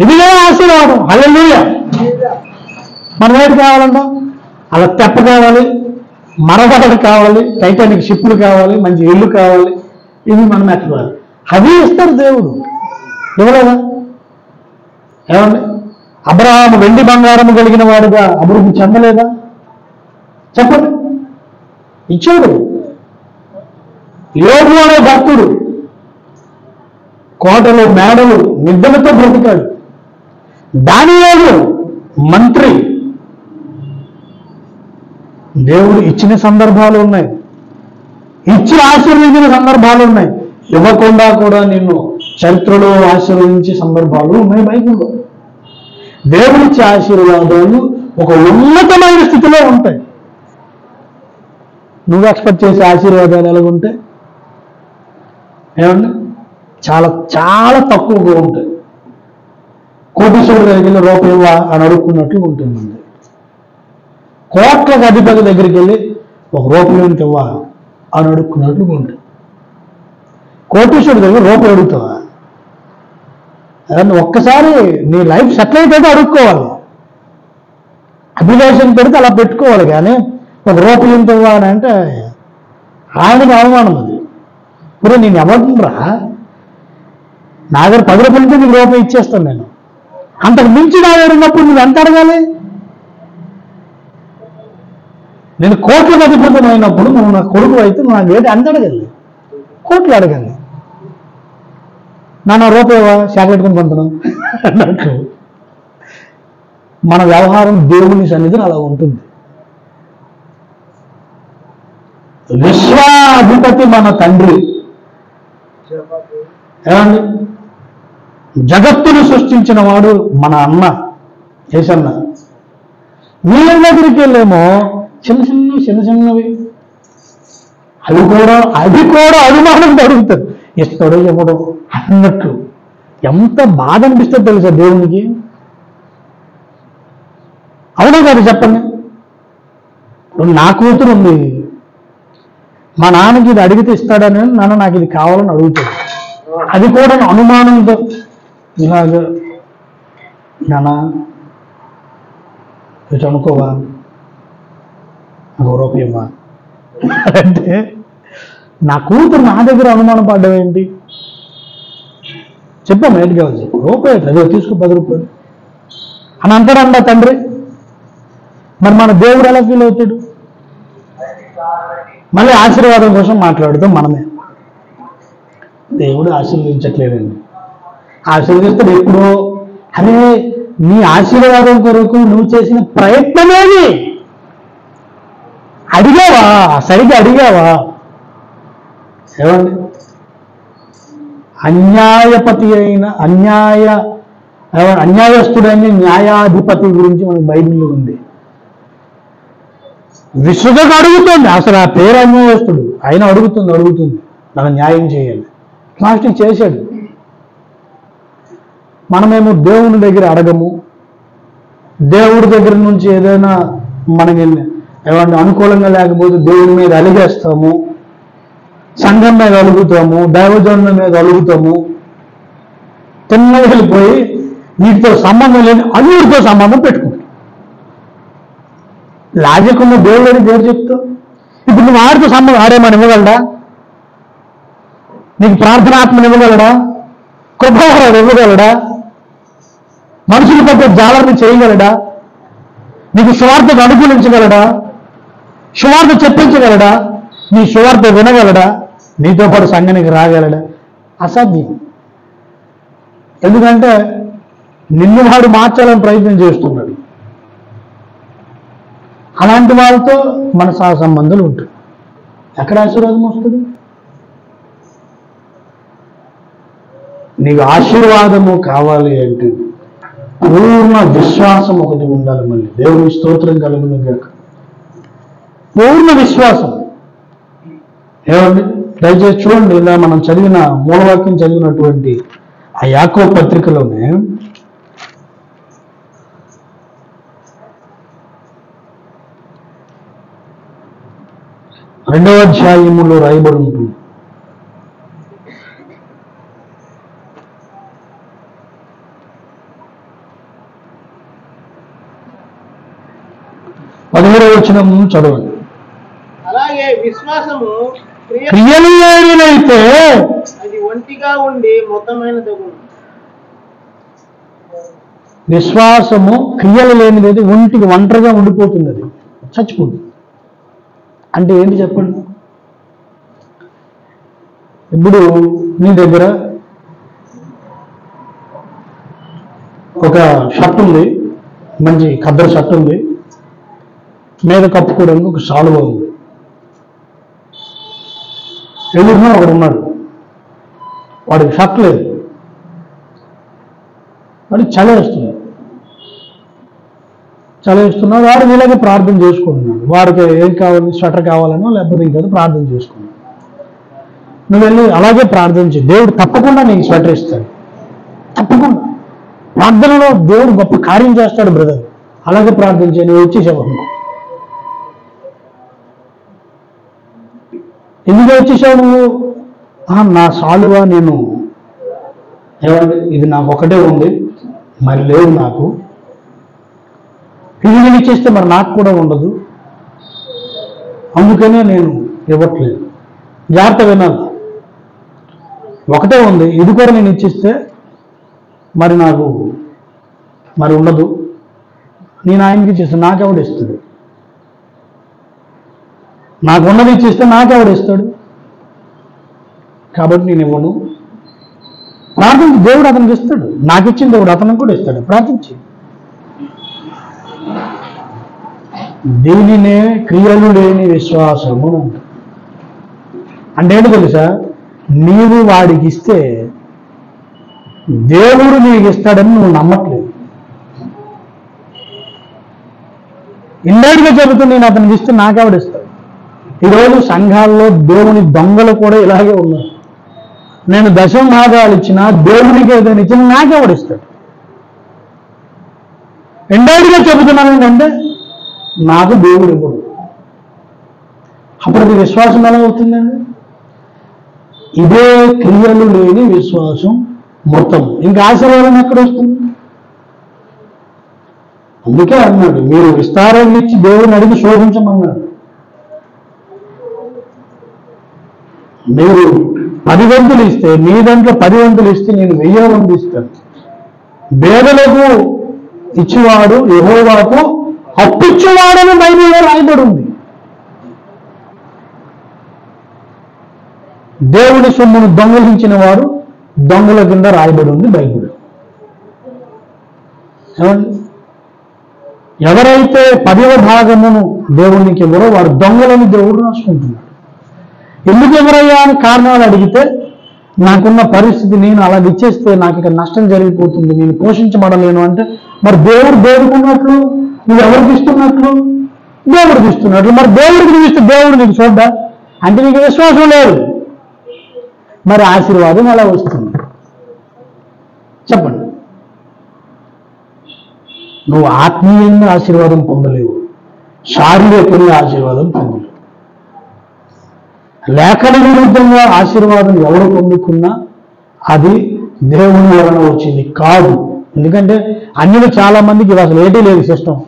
ఇదిగా ఆశీర్వాదం. హల్లెలూయా. మనం ఏంటి కావాలంట? అలా తెప్ప కావాలి, మరవడలు కావాలి, టైటానిక్ షిప్పులు కావాలి, మంచి ఇల్లు కావాలి. ఇవి మనం ఎట్లా అవి ఇస్తారు దేవుడు. ఇవ్వలేదా? ఏమండి, అబ్రహాము వెండి బంగారము కలిగిన వాడుగా అభివృద్ధి చెందలేదా? చెప్పండి, ఇచ్చాడు. యోబు అనే భక్తుడు కోటలు మేడలు నిద్రలతో బ్రతికాడు. దానియేలు మంత్రి, దేవుడు ఇచ్చిన సందర్భాలు ఉన్నాయి, ఇచ్చి ఆశీర్వదించిన సందర్భాలు ఉన్నాయి, ఇవ్వకుండా కూడా నిన్ను చరిత్రలో ఆశీర్వదించే సందర్భాలు ఉన్నాయి బైబిల్లో. దేవుడిచ్చే ఆశీర్వాదాలు ఒక ఉన్నతమైన స్థితిలో ఉంటాయి. నువ్వు ఎక్స్పెక్ట్ చేసే ఆశీర్వాదాలు ఎలాగుంటాయి? ఏమండి, చాలా చాలా తక్కువగా ఉంటాయి. కోటీశ్వరుడు దగ్గర రూపాయి ఇవ్వా అని అడుక్కున్నట్లు ఉంటుందండి. కోట్లకు అధిపతి దగ్గరికి వెళ్ళి ఒక రూపాయి ఇవ్వా అని అడుక్కున్నట్లు ఉంటుంది. కోటీశ్వరుడు దగ్గర రూపాయి అడుగుతావా? ఒక్కసారి నీ లైఫ్ సెటిల్ అయితే అడుక్కోవాలి. అభిలాషం పెడితే అలా పెట్టుకోవాలి. కానీ ఒక రూపాయి ఇవ్వా అని అంటే ఆయనకి అవమానం అది. ఇప్పుడు నేను ఎవరురా, నా దగ్గర 10 రూపాయలు ఉంటే నీకు రూపాయి ఇచ్చేస్తాను నేను. అంతకు మించి నా దగ్గర ఉన్నప్పుడు నువ్వు ఎంత అడగాలి? నేను కోట్లకు అధిపతం అయినప్పుడు నువ్వు నా కొడుకు అయితే నువ్వు నాకు ఏంటి ఎంత అడగాలి? కోట్లు అడగాలి. నా రూపాయి శాఖ పెట్టుకుని పొందుతున్నాం అన్నట్టు మన వ్యవహారం దేవుని సన్నిధిని అలా ఉంటుంది. విశ్వాధిపతి మన తండ్రి. ఏమండి, జగత్తును సృష్టించిన వాడు మన అన్న యేసన్న. వీళ్ళ దగ్గరికి వెళ్ళేమో చిన్న చిన్నవి, అది కూడా అనుమానం అడుగుతారు. ఇస్తాడో ఇవ్వడో అన్నట్లు. ఎంత బాధ అనిపిస్తుంది తెలుసా దేవునికి? అవునా కాదు చెప్పండి. నా కూతురు ఉంది, మా నాన్నకి ఇది అడిగితే ఇస్తాడని, నాన్న నాకు ఇది కావాలని అడుగుతాడు. అది కూడా అనుమానంతో ఇలాగ, నాన్న ఇటు అనుకోవా, నాకు రూపాయి ఇవ్వా అంటే నా కూతురు నా దగ్గర అనుమానం పడ్డం ఏంటి? చెప్పాము ఏంటి కావాలి, చెప్పు రూపాయి అదే తీసుకో 10 రూపాయలు అని అంటాడంట తండ్రి. మరి మన దేవుడు ఎలా ఫీల్ అవుతాడు? మళ్ళీ ఆశీర్వాదం కోసం మాట్లాడుతాం మనమే. దేవుడు ఆశీర్వదించట్లేదండి. ఆశీర్వదిస్తాడు ఎప్పుడో. అరే, నీ ఆశీర్వాదం కొరకు నువ్వు చేసిన ప్రయత్నమేది? అడిగావా? సరిగ్గా అడిగావా? ఏమండి, అన్యాయస్తుడైన న్యాయాధిపతి గురించి మనకు బైబిల్లో ఉంది. విసుగగా అడుగుతుంది. అసలు ఆ పేరు అన్యాయస్తుడు, ఆయన అడుగుతుంది నన్ను న్యాయం చేయాలి. లాస్ట్కి చేశాడు. మనమేమో దేవుని దగ్గర అడగము. దేవుడి దగ్గర నుంచి ఏదైనా మనకి ఏమన్నా అనుకూలంగా లేకపోతే దేవుడి మీద అలిగేస్తాము, సంఘం మీద అలుగుతాము, దైవజనుల మీద అలుగుతాము. తిన్నగా వెళ్ళిపోయి వీటితో సంబంధం లేని అన్నిటితో సంబంధం పెట్టుకుంటాం. లాజిక్ ఉన్న దేవుడు అని పేరు చెప్తావు. ఇప్పుడు నువ్వు ఆడితో సంబంధం ఆడేమని ఇవ్వగలడా? నీకు ప్రార్థనాత్మని ఇవ్వగలడా? కృపావరాలు ఇవ్వగలడా? మనుషుల పట్ల జాలర్ని చేయగలడా? నీకు సువార్తకు అనుకూలించగలడా? సువార్త చెప్పించగలడా? నీ సువార్త వినగలడా? నీతో పాటు సంఘానికి రాగలడా? అసాధ్యం. ఎందుకంటే నిన్ను వాడు మార్చాలని ప్రయత్నం చేస్తున్నాడు. అలాంటి వాళ్ళతో మన సంబంధాలు ఉంటాయి. ఎక్కడ ఆశీర్వాదం వస్తుంది? నీకు ఆశీర్వాదము కావాలి అంటే పూర్ణ విశ్వాసం ఒకటి ఉండాలి. మళ్ళీ దేవుని స్తోత్రం కలుగును గాక. పూర్ణ విశ్వాసం. ఏమండి, దయచేసి చూడండి. ఇలా మనం చదివిన మూలవాక్యం చదివినటువంటి ఆ యాకోబు పత్రికలోనే 2వ అధ్యాయములో రాయబడి ఉంటుంది. వచనం చదవండి. అలాగే విశ్వాసము క్రియలు లేనిదైతే అది ఒంటిగా ఉండి మృతమైన తగును. విశ్వాసము క్రియలు లేనిది ఒంటికి ఒంటరిగా ఉండిపోతుంది, అది చచ్చిపోతుంది. అంటే ఏంటి చెప్పండి? ఇప్పుడు నీ దగ్గర ఒక షర్ట్ ఉంది, మంచి ఖద్దరు షర్ట్ ఉంది, మీద కప్పుకోవడానికి ఒక శాలువా ఉంది. ఎదురుగా ఒకడు ఉన్నాడు, వాడికి షర్ట్ లేదు, వాడికి చలేస్తున్నాడు. వాడు ఇలాగే ప్రార్థన చేసుకుంటున్నాడు. వాడికి ఏం కావాలి, స్వెటర్ కావాలనో లేకపోతే ఇంకేదో ప్రార్థన చేసుకున్నాడు. నువ్వు వెళ్ళి అలాగే ప్రార్థించి, దేవుడు తప్పకుండా నీకు స్వెటర్ ఇస్తాడు. తప్పకుండా ప్రార్థనలో దేవుడు గొప్ప కార్యం చేస్తాడు బ్రదర్. అలాగే ప్రార్థించి నువ్వు వచ్చేసావు అనుకో. ఎందుకు వచ్చేసావు నువ్వు? నా సాలువా నేను ఏమంటే ఇది నాకు ఒకటే ఉంది, మరి లేదు నాకు. ఇది నేను ఇచ్చేస్తే మరి నాకు కూడా ఉండదు, అందుకనే నేను ఇవ్వట్లేదు. జాగ్రత్త వినాలి. ఒకటే ఉంది, ఇది కూడా నేను ఇచ్చిస్తే మరి నాకు మరి ఉండదు. నేను ఆయనకి ఇచ్చేస్తే నాకెవడు ఇస్తాడు? నాకు ఉన్నది ఇచ్చేస్తే నాకెవడు ఇస్తాడు? కాబట్టి నేను ఇవ్వను. ప్రార్థించి, దేవుడు అతనికి ఇస్తాడు. నాకు ఇచ్చిన దేవుడు అతనికి కూడా ఇస్తాడు. ప్రార్థించి. దీనినే క్రియలు లేని విశ్వాసము అంటే ఏంటో తెలుసా? నీవు వాడికి ఇస్తే దేవుడు నీకు ఇస్తాడని నువ్వు నమ్మట్లేదు. ఇండైరెక్ట్గా చెబుతూ నేను అతనికి ఇస్తే నాకెవడిస్తాడు? ఈరోజు సంఘాల్లో దేవుని దొంగలు కూడా ఇలాగే ఉన్నారు. నేను దశమ భాగాలు ఇచ్చినా, దేవునికి ఏదైనా ఇచ్చినా నాకెవడిస్తాడు? ఇండైరెక్ట్గా చెబుతున్నాను ఏంటంటే నాకు దేవుడు ఇవ్వడు. అప్పుడు అది విశ్వాసం ఎలా అవుతుందండి? ఇదే క్రియలు లేని విశ్వాసం మొత్తం. ఇంకా ఆశీర్వాదం ఎక్కడ వస్తుంది? అందుకే అన్నాడు, మీరు విస్తారంగా ఇచ్చి దేవుడిని అడిగి శోధించమన్నాడు. మీరు 10 వంతులు ఇస్తే, మీ దాంట్లో 10 వంతులు ఇస్తే నేను 1000 వంతులు ఇస్తాను. పేదలకు ఇచ్చేవాడు యెహోవాకు అప్పిచ్చేవాడని బైబిల్లో రాయబడి ఉంది. దేవుడి సొమ్మును దొంగలించిన వాడు దొంగల కింద రాయబడి ఉంది బైబిల్. ఎవరైతే 10వ భాగమును దేవునికి ఇవ్వరో వారు దొంగలని దేవుడు రాసుకుంటున్నాడు. ఎందుకు ఎవరయ్యా అని కారణాలు అడిగితే, నాకున్న పరిస్థితి, నేను అలా ఇచ్చేస్తే నాకు ఇక నష్టం జరిగిపోతుంది, నేను పోషించబడలేను అంటే, మరి దేవుడికి ఉన్నట్లు నువ్వు ఎవరికి ఇస్తున్నట్లు? దేవుడికి ఇస్తున్నట్లు. మరి దేవుడికి నువ్వు ఇస్తే దేవుడు నీకు చూడ్డా? అంటే నీకు విశ్వాసం లేదు. మరి ఆశీర్వాదం ఎలా వస్తుంది చెప్పండి? నువ్వు ఆత్మీయంగా ఆశీర్వాదం పొందలేవు, శారీరకంగా ఆశీర్వాదం పొందలేవు. లేఖన విరుద్ధంగా ఆశీర్వాదం ఎవరు పొందుకున్నా అది దేవుని వలన వచ్చింది కాదు. ఎందుకంటే అన్యులు చాలా మందికి ఇది అసలు ఏటీ లేదు సిస్టమ్.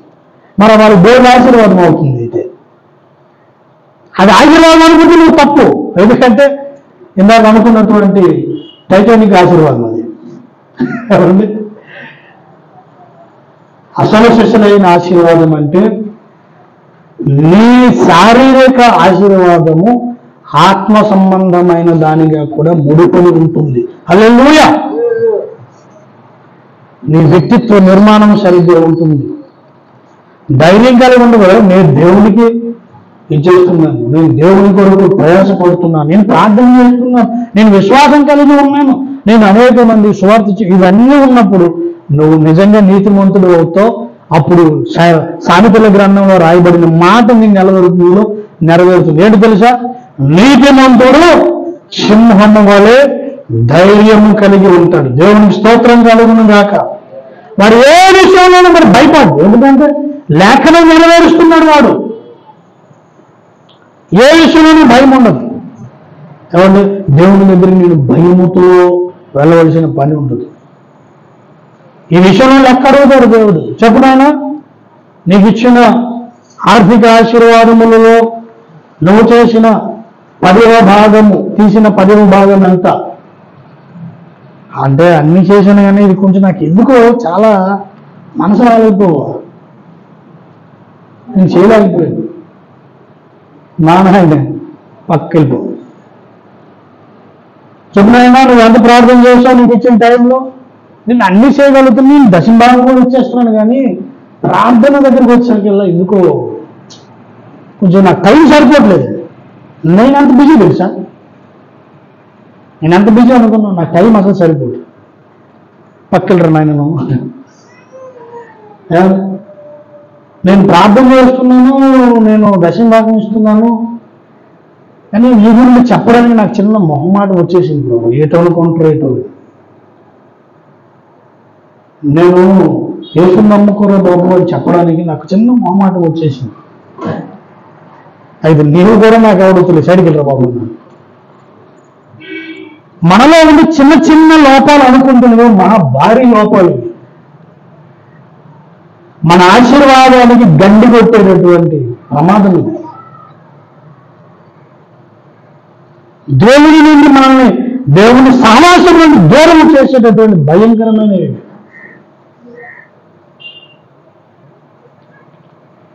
మరి వారు దేవుని ఆశీర్వాదం అవుతుంది. అయితే అది ఆశీర్వాదం అనుకుంటే నువ్వు తప్పు. ఎందుకంటే ఇందాక అనుకున్నటువంటి టైటానిక్ ఆశీర్వాదం అది. ఎవరండి? అసలు శిశులైన ఆశీర్వాదం అంటే నీ శారీరక ఆశీర్వాదము ఆత్మ సంబంధమైన దానిగా కూడా ముడుకొని ఉంటుంది. హల్లెలూయా. నీ వ్యక్తిత్వ నిర్మాణం సరిగ్గా ఉంటుంది. ధైర్యం కలిగి ఉండదు. నేను దేవునికి ఇచ్చేస్తున్నాను, నేను దేవుని కొరకు ప్రయాసపడుతున్నాను, నేను ప్రార్థన చేస్తున్నాను, నేను విశ్వాసం కలిగి ఉన్నాను, నేను అనేక మంది సువార్త ఇవన్నీ ఉన్నప్పుడు నువ్వు నిజంగా నీతిమంతుడు అవుతావు. అప్పుడు సామెతల గ్రంథంలో రాయబడిన మాట నీ నెలవరకులో నెరవేరుతుంది. ఏంటి తెలుసా? నీతిమంతుడు సింహము వలె ధైర్యము కలిగి ఉంటాడు. దేవునికి స్తోత్రం కలుగును గాక. వాడు ఏ విషయంలోనూ మరి భయపడు. ఎందుకంటే లేఖనం నెరవేరుస్తున్నాడు వాడు. ఏ విషయంలోనూ భయం ఉండదు. ఏమంటే దేవుని దగ్గర నేను భయముతో వెళ్ళవలసిన పని ఉండదు. ఈ విషయంలో ఎక్కడవుతాడు దేవుడు? చెప్పునైనా నీకు ఇచ్చిన ఆర్థిక ఆశీర్వాదములలో నువ్వు చేసిన 10వ భాగము, తీసిన 10వ భాగం ఎంత? అంటే అన్ని చేశాను కానీ ఇది కొంచెం నాకు ఎందుకో చాలా మనసు రాలేకపో, నేను చేయలేకపోయాను. నాన్న పక్కకి వెళ్ళిపో చెప్పినైనా నువ్వు ఎంత ప్రార్థన చేస్తావు నీకు ఇచ్చిన టైంలో, నేను అన్ని చేయగలుగుతాను, నేను దశంభాగం కూడా ఇచ్చేస్తున్నాను, కానీ ప్రార్థన దగ్గరికి వచ్చేసరికల్లా ఎందుకో కొంచెం నాకు టైం సరిపోవట్లేదు. నేను ఎంత బిజీ తెలుసా, నేను ఎంత బిజీ అనుకున్నాను, నాకు టైం అసలు సరిపోదు. పక్కకెళ్ళరా నాయన నువ్వు, నేను ప్రార్థన చేస్తున్నాను, నేను దశంభాగం ఇస్తున్నాను, కానీ ఈ గురించి చెప్పడానికి నాకు చిన్న మొహమాటం వచ్చేసింది. ప్రభు ఏటోళ్ళు కొంటారు ఏటోళ్ళు, నేను యేసుని నమ్ముకున్న బాబు అని చెప్పడానికి నాకు చిన్న మొహమాటం వచ్చేసింది. అయితే నీవు కూడా నాకు ఎవడుతుంది సైడ్కి వెళ్ళరా బాబు. మనలో ఉండి చిన్న చిన్న లోపాలు అనుకుంటున్నావు, మన భారీ లోపాలు, మన ఆశీర్వాదానికి గండి కొట్టేటటువంటి ప్రమాదం ఇది. దేవుని నుండి మనల్ని, దేవుని సహవాసం నుండి దూరం చేసేటటువంటి భయంకరమైనవి.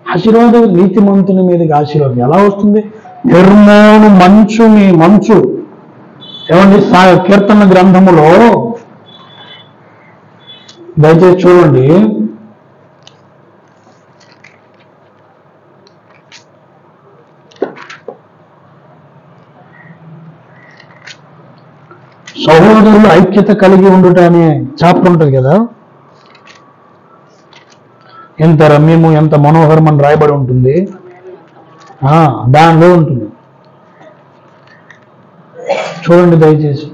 ఆశీర్వాదం నీతిమంతుని మీదకి ఆశీర్వాదం ఎలా వస్తుంది? హెర్మోను మంచు, మీ మంచు ఏమండి కీర్తన గ్రంథములో దయచేసి చూడండి, సహోదరులు ఐక్యత కలిగి ఉండుట అనే చాప్టర్ ఉంటుంది కదా, ఎంత రమ్యము ఎంత మనోహరం అని రాయబడి ఉంటుంది, దానిలో ఉంటుంది. చూడండి దయచేసి.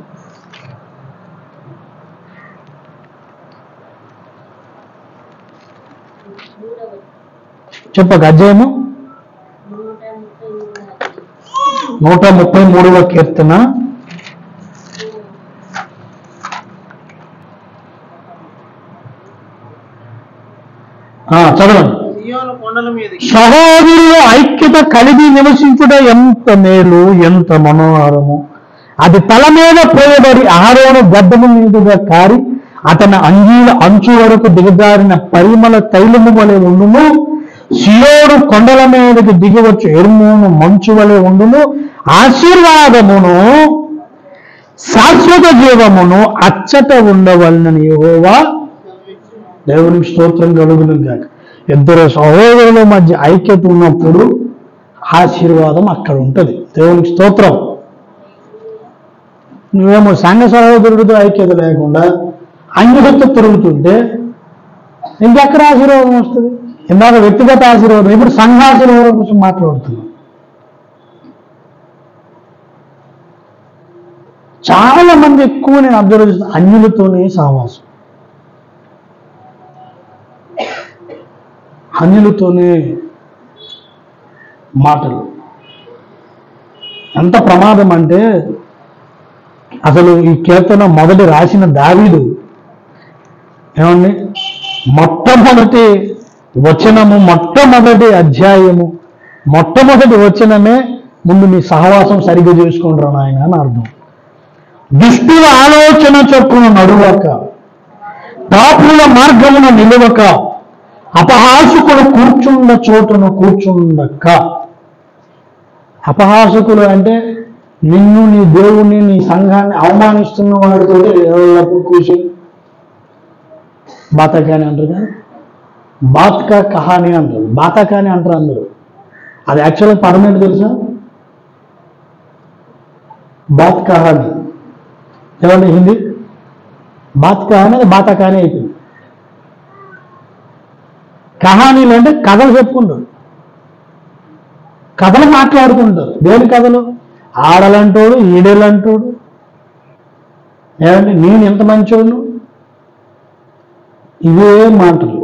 చెప్పక అధ్యాయము 133వ కీర్తన 'చదవండి. సియోను కొండల మీదకి సహోదరుల ఐక్యత కలిగి నివసించుట ఎంత మేలు, ఎంత మనోహరము. అది తల మీద పోయబడి ఆరోను గడ్డము మీదుగా కారి అతని అంగీల అంచు వరకు దిగజారిన పరిమళ తైలము వలె ఉండును. సియోను కొండల మీదకి దిగివచ్చు ఎర్మోను మంచు వలె ఉండును. ఆశీర్వాదమును శాశ్వత జీవమును అచ్చట ఉండవలనని యెహోవా దేవునికి స్తోత్రం కలుగును గాక. ఇద్దరు సహోదరుల మధ్య ఐక్యత ఉన్నప్పుడు ఆశీర్వాదం అక్కడ ఉంటుంది. దేవునికి స్తోత్రం. నువ్వేమో సంఘ సహోదరుడితో ఐక్యత లేకుండా అన్యత తిరుగుతుంటే ఇంకెక్కడ ఆశీర్వాదం వస్తుంది? ఇందాక వ్యక్తిగత ఆశీర్వాదం, ఇప్పుడు సంఘాశీర్వాదం కోసం మాట్లాడుతున్నాం. చాలా మంది ఎక్కువ నేను అబ్జర్వ్ చేస్తున్నా అన్యులతోనే సహవాసం, అన్యులతోనే మాటలు. ఎంత ప్రమాదం అంటే అసలు ఈ కీర్తన మొదటి రాసిన దావీదు ఏమండి, మొట్టమొదటి వచనము, మొట్టమొదటి అధ్యాయము, మొట్టమొదటి వచనమే ముందు మీ సహవాసం సరిగ్గా చేసుకుంటారు నాయన అని అర్థం. దుష్టుల ఆలోచన చొప్పున నడువక, పాపుల మార్గమున నిలవక, అపహాసకులు కూర్చున్న చోటును కూర్చుండక. అపహాసకులు అంటే నిన్ను, నీ దేవుణ్ణి, నీ సంఘాన్ని అవమానిస్తున్న వాడితో ఎల్లప్పుడు కూర్చొని బాతకాని అంటారు కదా, బాత్కా కహాని అంటారు, బాతకాని అంటారు అందరూ. అది యాక్చువల్గా పర్మనెంట్ తెలుసా? బాత్ కహాని ఏమండి హిందీ? బాత్ కహాని అది బాతకాని అయిపోయింది. కహానీలు అంటే కథలు చెప్పుకుంటారు, కథలు మాట్లాడుకుంటారు. దేని కథలు? ఆడలంటోడు, ఈడేలంటోడు, ఏమండి నేను ఎంత మంచోడు, ఇవే మాటలు.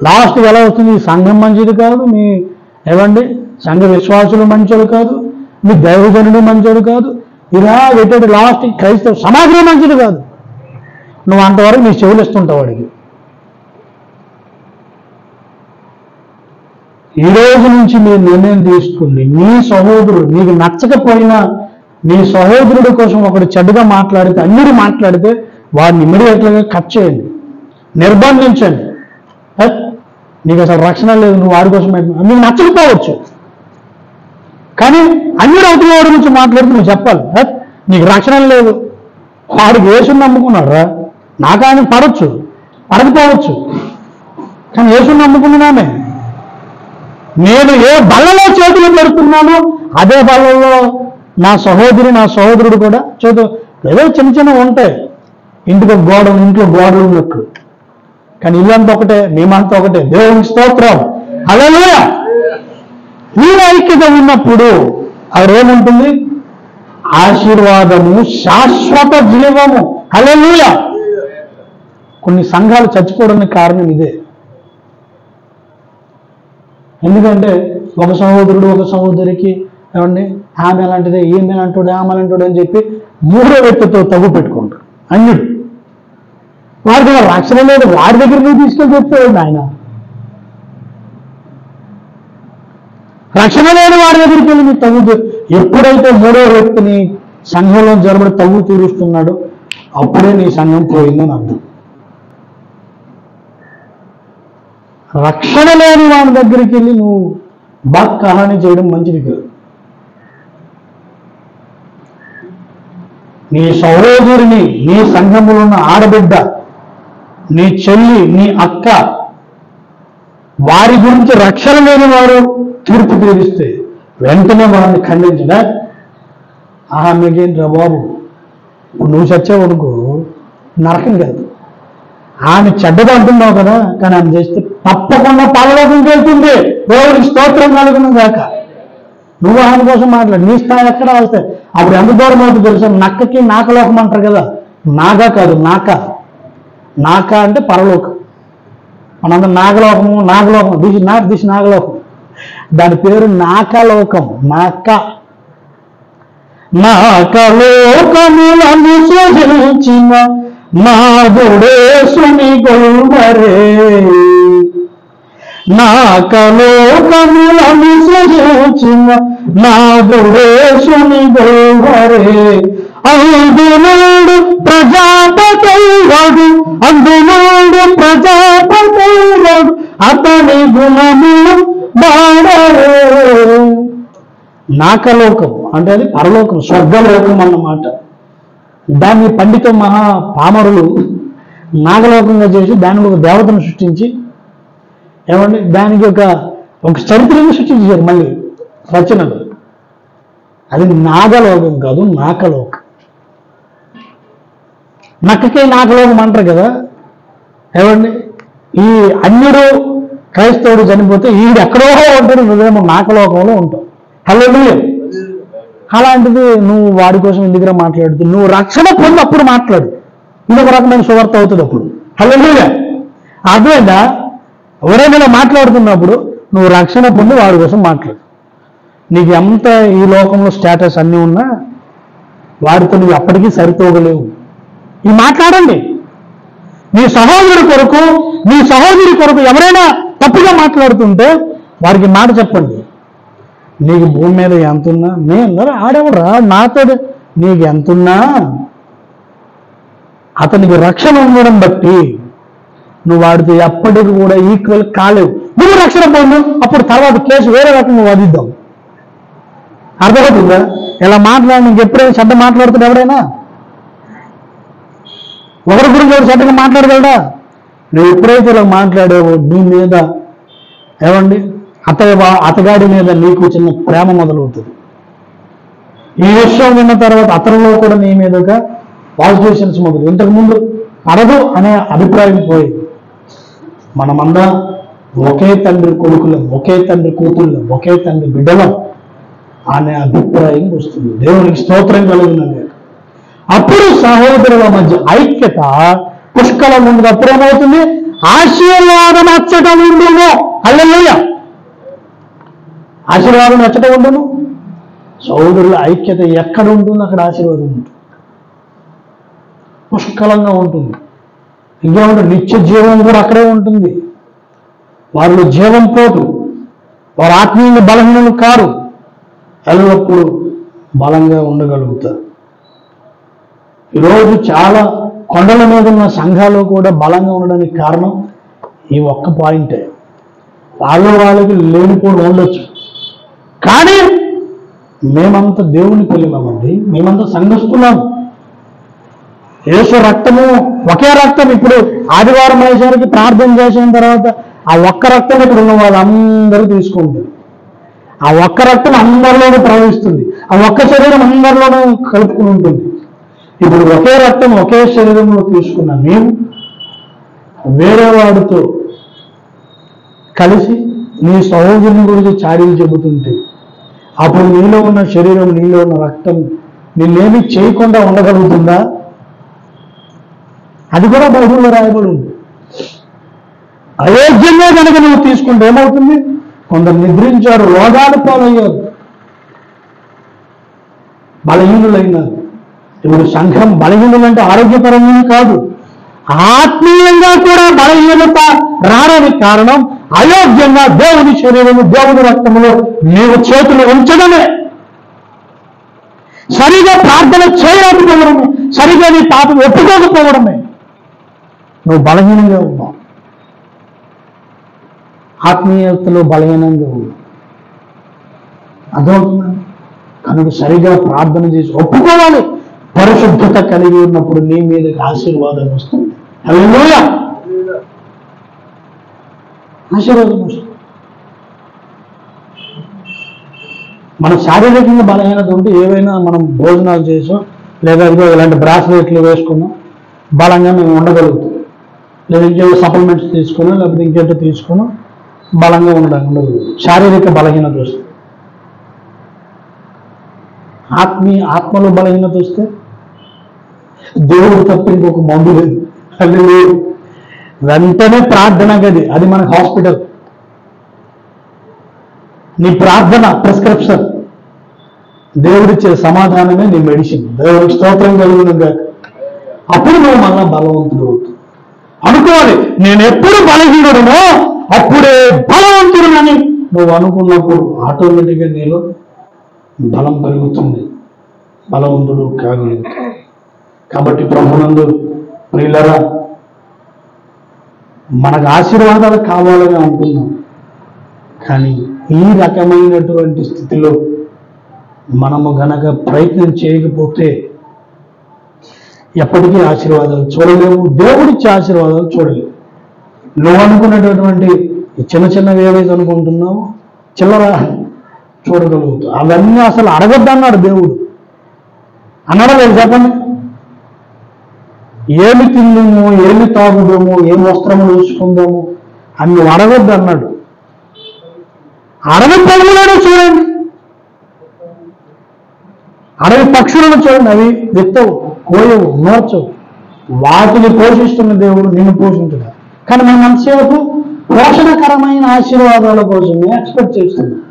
లాస్ట్ ఎలా వస్తుంది? ఈ సంఘం మంచిది కాదు, మీ ఏమండి సంఘ విశ్వాసులు మంచోడు కాదు, మీ దైవజనుడు మంచోడు కాదు, ఇలా పెట్టేది లాస్ట్ క్రైస్తవ సమాజం మంచిది కాదు. నువ్వు అంతవరకు నీ చెవులు ఇస్తుంటావు వాడికి. ఈ రోజు నుంచి మీరు నిర్ణయం తీసుకోండి, నీ సహోదరుడు నీకు నచ్చకపోయినా నీ సహోదరుడి కోసం ఒకడు చెడ్డగా మాట్లాడితే, అన్యుడు మాట్లాడితే వాడిని ఇమ్మీడియట్గా కట్ చేయండి, నిర్బంధించండి. నీకు అసలు రక్షణ లేదు, నువ్వు వాడి కోసం నీకు నచ్చకపోవచ్చు, కానీ అన్ని అవతల వాడి గురించి మాట్లాడుతూ నువ్వు చెప్పాలి. నీకు రక్షణ లేదు, వాడికి యేసుని నమ్ముకున్నాడు రా, నాకు ఆయన పడవచ్చు పడకపోవచ్చు, కానీ యేసుని నమ్ముకున్నామే. నేను ఏ బల్లలో చేతులు పెడుతున్నానో అదే బల్లలో నా సహోదరుడు కూడా చేతులు. ఏదో చిన్న చిన్నవి ఉంటాయి, ఇంట్లో గోడలు ఉన్నట్లు, కానీ ఇల్లంతా ఒకటే, మేమంతా ఒకటే. దేవునికి స్తోత్రం, హల్లెలూయా. ఈ ఐక్యత ఉన్నప్పుడు అదేముంటుంది? ఆశీర్వాదము, శాశ్వత జీవము. హల్లెలూయా. కొన్ని సంఘాలు చచ్చిపోవడానికి కారణం ఇదే. ఎందుకంటే ఒక సహోదరుడు ఒక సహోదరికి ఏమండి ఆమె అలాంటిదే, ఈమె అలాంటివాడు, ఆమె అలాంటివాడు అని చెప్పి మూడో వ్యక్తితో తగ్గు పెట్టుకుంటారు. అన్యుడు వాడికి రక్షణ లేదు, వాడి దగ్గర నువ్వు తీసుకెళ్ళి చెప్తాడు ఆయన. రక్షణ లేని వాడి దగ్గరికి వెళ్ళి నీ తగ్గు. ఎప్పుడైతే మూడో వ్యక్తిని సంఘంలో జరబడి తగ్గు తీరుస్తున్నాడో అప్పుడే నీ సంఘం పోయిందని అర్థం. రక్షణ లేని వాడి దగ్గరికి వెళ్ళి నువ్వు కహాని చేయడం మంచిది కాదు. నీ సహోదరుని, నీ సంఘములో ఉన్న ఆడబిడ్డ, నీ చెల్లి, నీ అక్క, వారి గురించి రక్షణ లేని వారు తీర్పు తీరిస్తే వెంటనే వారిని ఖండించడా. ఆమెకేంట్రా బాబు, నువ్వు చచ్చావనుకో నరకం కాదు, ఆమె చెడ్డగా అంటున్నావు కదా, కానీ ఆమె చేస్తే తప్పకుండా పరలోకంకి వెళ్తుంది. దేవుడికి స్తోత్రం కలుగును గాక. నువ్వు ఆమె కోసం మాట్లాడు, నీ స్థాయి ఎక్కడ వస్తాయి. అప్పుడు ఎంత దూరం అవుతుంది తెలుసా? నక్కకి నాకలోకం అంటారు కదా, నాగా కాదు నాక అంటే పరలోకం. మనందరం నాగలోకం దిశ నాగలోకం, దాని పేరు నాకలోకం. నాకలోకములను సృజించిన నాదుడేసుని గొల్వరే, నాకలోకములను సృజించిన నాదుడేసుని గొల్వరే. అందునాడు ప్రజాపతైవాడు అతని గుణములు బాడరే. నాకలోకం అంటే అది పరలోకం, స్వర్గలోకం అన్నమాట. దాన్ని పండిత మహా పామరులు నాగలోకంగా చేసి దానికి ఒక దేవతను సృష్టించి ఏమండి దానికి ఒక చరిత్రను సృష్టించారు మళ్ళీ రచనలు. అది నాగలోకం కాదు, నాకలోకం. నక్కకే నాకలోకం అంటారు కదా. ఏమండి ఈ అన్యుడు క్రైస్తవుడు చనిపోతే ఈడు ఎక్కడో ఉంటాడు, నువ్వేమో నాకలోకంలో ఉంటావు. హల్లెలూయా. అలాంటిది నువ్వు వాడి కోసం ఎందుకురా మాట్లాడుతూ? నువ్వు రక్షణ పొంది అప్పుడు మాట్లాడు, ఇది ఒక రకమైన సువార్త అవుతుంది అప్పుడు. హల్లెలూయా. అర్థమైందా? ఎవరైనా మాట్లాడుతున్నప్పుడు నువ్వు రక్షణ పొంది వాడి కోసం మాట్లాడు. నీకు ఎంత ఈ లోకంలో స్టేటస్ అన్నీ ఉన్నా వాడితో నువ్వు అప్పటికీ సరితూగలేవు. ఇది మాట్లాడండి. నీ సహోదరుడి కొరకు, నీ సహోదరి కొరకు ఎవరైనా తప్పుగా మాట్లాడుతుంటే వారికి మాట చెప్పండి. నీకు భూమి మీద ఎంతున్నా, నేను ఆడేవరా నాతో, నీకు ఎంతున్నా అతనికి రక్షణ ఉండడం బట్టి నువ్వు వాడితో ఎప్పటికి కూడా ఈక్వల్ కాలేవు. నువ్వు రక్షణ పొందు, అప్పుడు తర్వాత కేసు వేరే రకంగా వాదిద్దాం. అర్థమవుతుందా? ఇలా మాట్లాడి నీకు ఎప్పుడైనా చెడ్డ మాట్లాడుతున్నా ఎవరైనా ఒకరి గురించి ఎవరు చెడ్డగా మాట్లాడగలడా? నువ్వు ఎప్పుడైతే ఇలా మాట్లాడావో నీ మీద ఏమండి అతగాడి మీద నీకు చిన్న ప్రేమ మొదలవుతుంది. ఈ విషయం విన్న తర్వాత అతనిలో కూడా నీ మీదుగా పాజిటివ్ సెన్స్ మొదలు. ఇంతకుముందు అడదు అనే అభిప్రాయం పోయి మనమందా ఒకే తండ్రి కొడుకులం, ఒకే తండ్రి కూతుళ్ళం, ఒకే తండ్రి బిడ్డలం అనే అభిప్రాయం వస్తుంది. దేవునికి స్తోత్రం కలుగుతుంది. అప్పుడు సహోదరుల మధ్య ఐక్యత పుష్కలం ఉండదు. అప్పుడు ఏమవుతుంది? ఆశీర్వాదం అచ్చట ఉండును. హల్లెలూయా. ఆశీర్వాదం ఎచ్చట ఉండును. సహోదరుల ఐక్యత ఎక్కడ ఉంటుంది అక్కడ ఆశీర్వాదం ఉంటుంది, పుష్కలంగా ఉంటుంది. ఇంకేముంటుంది? నిత్య జీవం కూడా అక్కడే ఉంటుంది. వారిలో జీవం పోటు, వారు ఆత్మీయంగా బలహీనులు కారు, ఎల్లప్పుడూ బలంగా ఉండగలుగుతారు. ఈరోజు చాలా కొండల మీద ఉన్న సంఘాలు కూడా బలంగా ఉండడానికి కారణం ఈ ఒక్క పాయింటే. వాళ్ళకి లేనిపోడు ఉండొచ్చు, కానీ మేమంతా దేవుని పిల్లలమండి, మేమంతా సంఘస్థులం. యేసు రక్తము ఒకే రక్తం. ఇప్పుడు ఆదివారం అయ్యేసరికి ప్రార్థన చేసిన తర్వాత ఆ ఒక్క రక్తం ఇక్కడ ఉన్న వాళ్ళందరూ తీసుకుంటారు. ఆ ఒక్క రక్తం అందరిలోనూ ప్రవహిస్తుంది. ఆ ఒక్క శరీరం అందరిలోనూ కలుపుకుని ఉంటుంది. ఇప్పుడు ఒకే రక్తం ఒకే శరీరంలో తీసుకున్న మేము వేరే వాడితో కలిసి నీ సహోదరుని గురించి చాడీలు చెబుతుంటే అప్పుడు నీలో ఉన్న శరీరం, నీలో ఉన్న రక్తం నిన్నేమి చేయకుండా ఉండగలుగుతుందా? అది కూడా బైబిల్లో రాయబడి ఉంది. అయోగ్యంగా కనుక నువ్వు తీసుకుంటే ఏమవుతుంది? కొందరు నిద్రించారు, రోగాలు పాలయ్యారు, బలహీనులైనారు. ఇప్పుడు సంఘం బలహీనులంటే ఆరోగ్యపరంగా కాదు, ఆత్మీయంగా కూడా బలహీనత రావడానికి కారణం అయోగ్యంగా దేవుని శరీరము, దేవుని రక్తములో నీవు చేతులు ఉంచడమే. సరిగా ప్రార్థన చేయలేకపోవడమే, సరిగా నీ పాపం ఒప్పుకోకపోవడమే. నువ్వు బలహీనంగా ఉన్నావు, ఆత్మీయతలో బలహీనంగా ఉన్నావు. అర్థమవుతుందా? కనుక సరిగా ప్రార్థన చేసి ఒప్పుకోవాలి. పరిశుద్ధత కలిగి ఉన్నప్పుడు నీ మీదకి ఆశీర్వాదం వస్తుంది. హల్లెలూయా! ఆశీర్వాదం వస్తుంది. మన శారీరకంగా బలహీనత ఉంటే ఏవైనా మనం భోజనాలు చేసో లేదా ఇదిగో ఇలాంటి బ్రాస్లెట్లు వేసుకున్నా బలంగా మేము ఉండగలుగుతాం. లేదా ఇంకేదో సప్లిమెంట్స్ తీసుకున్నా లేకపోతే ఇంకేంటో తీసుకున్నా బలంగా ఉండగలుగుతాం. శారీరక బలహీనత వస్తుంది. ఆత్మలో బలహీనత వస్తే దేవుడు తప్ప ఇంకొక మందు లేదు. అది లేదు. వెంటనే ప్రార్థన గది, అది మనకు హాస్పిటల్. నీ ప్రార్థన ప్రిస్క్రిప్షన్, దేవుడిచ్చే సమాధానమే నీ మెడిసిన్. దేవుడికి స్తోత్రం కలుగునుగా. అప్పుడు నువ్వు మళ్ళా బలవంతుడు అవుతావు. అనుకోవాలి, నేను ఎప్పుడు బలహీనుడనో అప్పుడే బలవంతుడునని నువ్వు అనుకున్నప్పుడు ఆటోమేటిక్గా నీలో బలం పెరుగుతుంది, బలవంతుడు కాగలుగుతావు. కాబట్టి ప్రభునందు ప్రియులరా, మనకు ఆశీర్వాదాలు కావాలని అనుకున్నాం, కానీ ఈ రకమైనటువంటి స్థితిలో మనము గనక ప్రయత్నం చేయకపోతే ఎప్పటికీ ఆశీర్వాదాలు చూడలేము, దేవుడిచ్చే ఆశీర్వాదాలు చూడలేము. నువ్వు అనుకున్నటువంటి చిన్న చిన్నవి ఏవైతే అనుకుంటున్నావో చిల్లర చూడగలుగుతావు. అవన్నీ అసలు అడగద్దన్నాడు దేవుడు. అన్నాడా లేదు? చెప్పండి. ఏమి తిందాము, ఏమి తాగుదాము, ఏం వస్త్రము వేసుకుందాము అని నువ్వు అడగొద్దు అన్నాడు. అడవి పక్షులను చూడండి, అడవి పక్షులను చూడండి. అవి విత్తవు, కోయవు, నోర్చవు. వాటిని పోషిస్తున్న దేవుడు నిన్ను పోషించడు. కానీ మనం అంతసేపు పోషణకరమైన ఆశీర్వాదాల కోసమే ఎక్స్పెక్ట్ చేస్తున్నాం.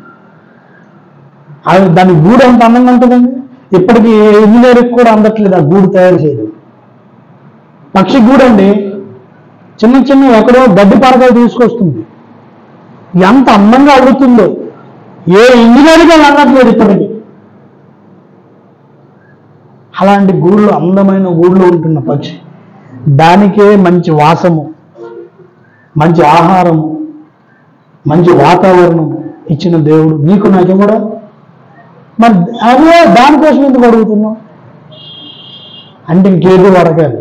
అది దాని గూడు ఎంత అందంగా ఉంటుందండి. ఇప్పటికీ ఇంజనీరింగ్ కూడా అందట్లేదు ఆ గూడు తయారు చేయడం. పక్షి గూడండి, చిన్న చిన్న ఎక్కడో గడ్డి పరకలు తీసుకొస్తుంది. ఎంత అందంగా అడుగుతుందో ఏ ఇంజనీరింగ్ అనట్లేదు ఇప్పటికి. అలాంటి గూళ్ళు, అందమైన గూళ్ళు ఉంటున్న పక్షి, దానికే మంచి వాసము, మంచి ఆహారము, మంచి వాతావరణం ఇచ్చిన దేవుడు నీకు నాకు కూడా. మరి అదే దానికోసం ఎందుకు అడుగుతున్నావు అంటే ఇంకేదో అడగాలి.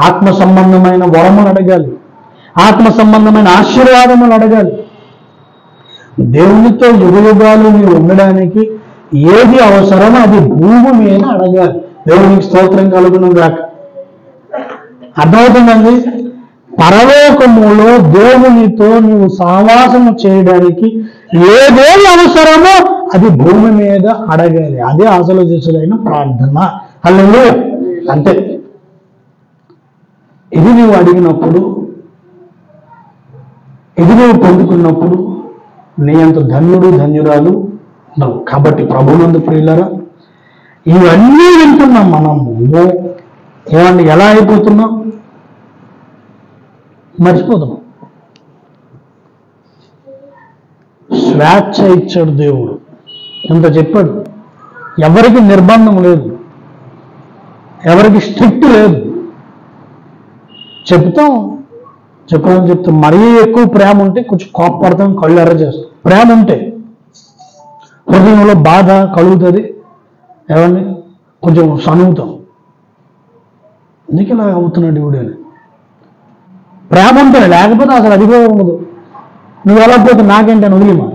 ఆత్మ సంబంధమైన వరములు అడగాలి, ఆత్మ సంబంధమైన ఆశీర్వాదములు అడగాలి. దేవునితో యుగయుగాలు మీరు ఉండడానికి ఏది అవసరమో అది భూమి మీద అడగాలి. దేవునికి స్తోత్రం కలుగును గాక. అర్థమవుతుందండి? పరలోకములో దేవునితో నీవు సహవాసము చేయడానికి ఏదేది అవసరమో అది భూమి మీద అడగాలి. అదే అసలు చేసిన ప్రార్థన. హల్లెలూయా. అంతే. ఇది నువ్వు అడిగినప్పుడు, ఇది నువ్వు పొందుకున్నప్పుడు నీ అంత ధన్యుడు ధన్యురాలు ఉండవు. కాబట్టి ప్రభునందు ప్రియులరా, ఇవన్నీ వింటున్నాం మనము. ఏమండి, ఎలా అయిపోతున్నాం? మర్చిపోతున్నాం. స్వేచ్ఛ ఇచ్చాడు దేవుడు. ఇంత చెప్పాడు. ఎవరికి నిర్బంధం లేదు, ఎవరికి స్ట్రిక్ట్ లేదు. చెప్పాలని చెప్తాం. మరీ ఎక్కువ ప్రేమ ఉంటే కొంచెం కోపపడతాం, కళ్ళు ఎర్ర చేస్తాం. ప్రేమ ఉంటే హృదయంలో బాధ కలుగుతుంది, ఏమండి కొంచెం సనుగుతాం. అందుకే ఇలా అవుతున్నాడు వీడియోని. ప్రేమ ఉంటే, లేకపోతే అసలు అది కూడా ఉండదు. నువ్వు ఎలా పోతే నాకేంటి అని వదిలిమా.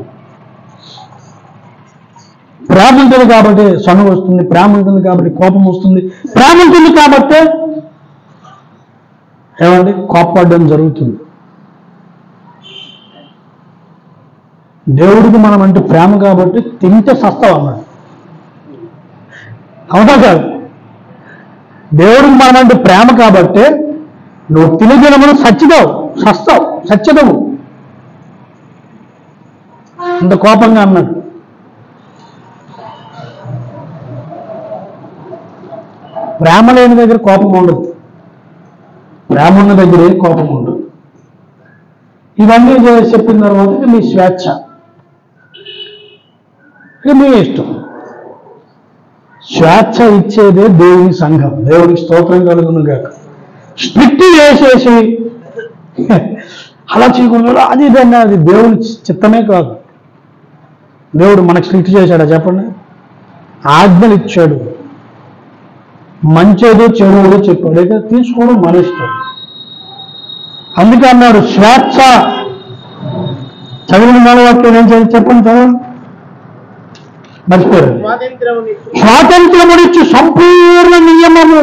ప్రేమ ఉంటుంది కాబట్టి సనుగు వస్తుంది, ప్రేమ ఉంటుంది కాబట్టి కోపం వస్తుంది, ప్రేమ ఉంటుంది కాబట్టి ఏమండి కోపపడడం జరుగుతుంది. దేవుడికి మనం అంటే ప్రేమ కాబట్టి తింటే సస్తావు అన్నాడు. అవునా కాదు? దేవుడికి మనం అంటే ప్రేమ కాబట్టి నువ్వు తినదినమును సచ్చదవు అంత కోపంగా అన్నాడు. ప్రేమ లేని దగ్గర కోపం ఉండదు, ప్రేమ ఉన్న దగ్గరే కోపం ఉండదు. ఇవన్నీ చెప్పిన తర్వాత ఇక మీ స్వేచ్ఛ, ఇక మీ ఇష్టం. స్వేచ్ఛ ఇచ్చేదే దేవుని సంఘం. దేవుడికి స్తోత్రం కలుగును గాక. స్ట్రిక్ట్ చేసేసి అలా చేయకుండా అది ఇదన్నా అది దేవుని చిత్తమే కాదు. దేవుడు మనకు స్ట్రిక్ట్ చేశాడా చెప్పండి? ఆజ్ఞలు ఇచ్చాడు, మంచేదో చెడుదో చెప్పాడు, అయితే తీసుకోవడం మన ఇష్టం. అందుకే అన్నాడు స్వేచ్ఛ. చదివిన వాళ్ళ వాక్యం ఏం చేయాలి చెప్పండి, చదవండి. మర్చిపోయారు. స్వాతంత్రమునిచ్చు సంపూర్ణ నియమము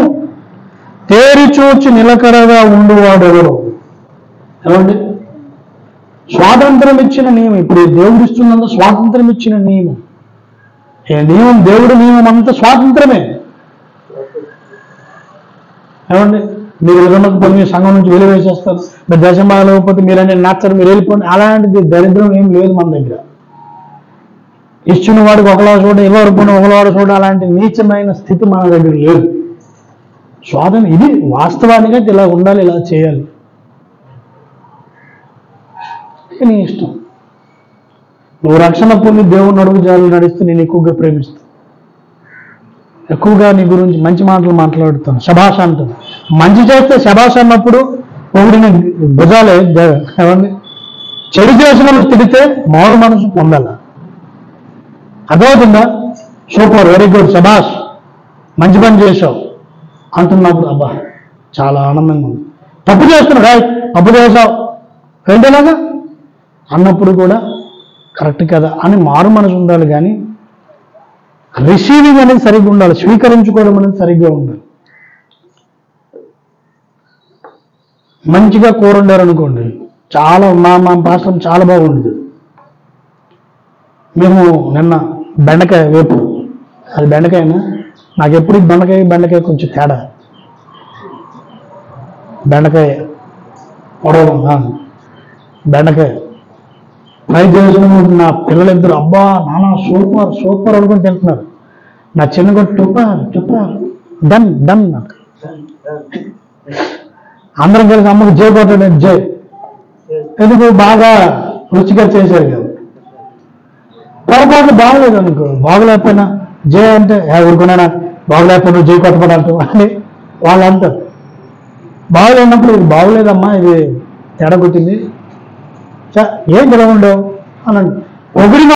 తేరిచూచి నిలకడగా ఉండువాడు ఎవరు? ఏమండి? స్వాతంత్రం ఇచ్చిన నియమం. ఇప్పుడు దేవుడు ఇస్తున్నంత స్వాతంత్రం ఇచ్చిన నియమం. ఏ నియమం? దేవుడి నియమం అంతా స్వాతంత్రమే. ఏమండి? మీరు విధమకపోతే మీ సంఘం నుంచి వెలివేసేస్తారు, మీరు దశమాలు లేకపోతే మీరన్నీ నచ్చరు, మీరు వెళ్ళిపోండి. అలాంటిది దరిద్రం ఏం లేదు మన దగ్గర. ఇచ్చిన వాడికి ఒకలా చూడండి, ఇవ్వరు ఒకలాడు చూడండి, అలాంటి నీచమైన స్థితి మన దగ్గర లేదు. స్వాతంత్రం ఇది వాస్తవానికి ఇలా ఉండాలి, ఇలా చేయాలి. ఇక నీ ఇష్టం. నువ్వు రక్షణ పొంది దేవుని అడుగు జాలు నడిస్తే నేను ఎక్కువగా ప్రేమిస్తాను, ఎక్కువగా నీ గురించి మంచి మాటలు మాట్లాడుతాను, శభాష అంటాను. మంచి చేస్తే శభాష అన్నప్పుడు ఒకడిని భుజాలే ఏమండి. చెడు చేసిన తిడితే మారు మనసు పొందాల. అర్థమవుతుందా? సూపర్, వెరీ గుడ్, శభాష్, మంచి పని చేశావు అంటున్నప్పుడు అబ్బా చాలా ఆనందంగా ఉంది. తప్పు చేస్తున్నావు, రైట్, తప్పు చేసావు ఏంటలాగా అన్నప్పుడు కూడా కరెక్ట్ కదా అని మారు మనసు ఉండాలి. కానీ రిసీవింగ్ అనేది సరిగ్గా ఉండాలి, స్వీకరించుకోవడం అనేది సరిగ్గా ఉండాలి. మంచిగా కూర వండారు అనుకోండి, చాలా మా పాస్టర్ చాలా బాగుండేది. మేము నిన్న బెండకాయ వేపుడు, అది బెండకాయనా? నాకు ఎప్పుడు బెండకాయ కొంచెం తేడా. బెండకాయ పొడవు, బెండకాయ ఫ్రై చేసిన నా పిల్లలిద్దరు అబ్బా నాన్న సూపర్ అనుకుని తింటున్నారు. నా చిన్నగా టుప్పా డన్ నాకు. అందరం కలిసి అమ్మకు జై కొట్టాడు, జై. ఎందుకు? బాగా రుచిగా చేశారు కదా. పొరపాటు బాగలేదు అనుకో, బాగలేకపోయినా జై అంటే ఊరుకున్నానా, బాగలేకపోయినా జై కొట్టబడంటూ అని వాళ్ళు అంటారు. బాగలేనప్పుడు ఇది బాగలేదమ్మా, ఇది తేడా కొట్టింది, ఏం జరగ ఉండవు అని ఒకరి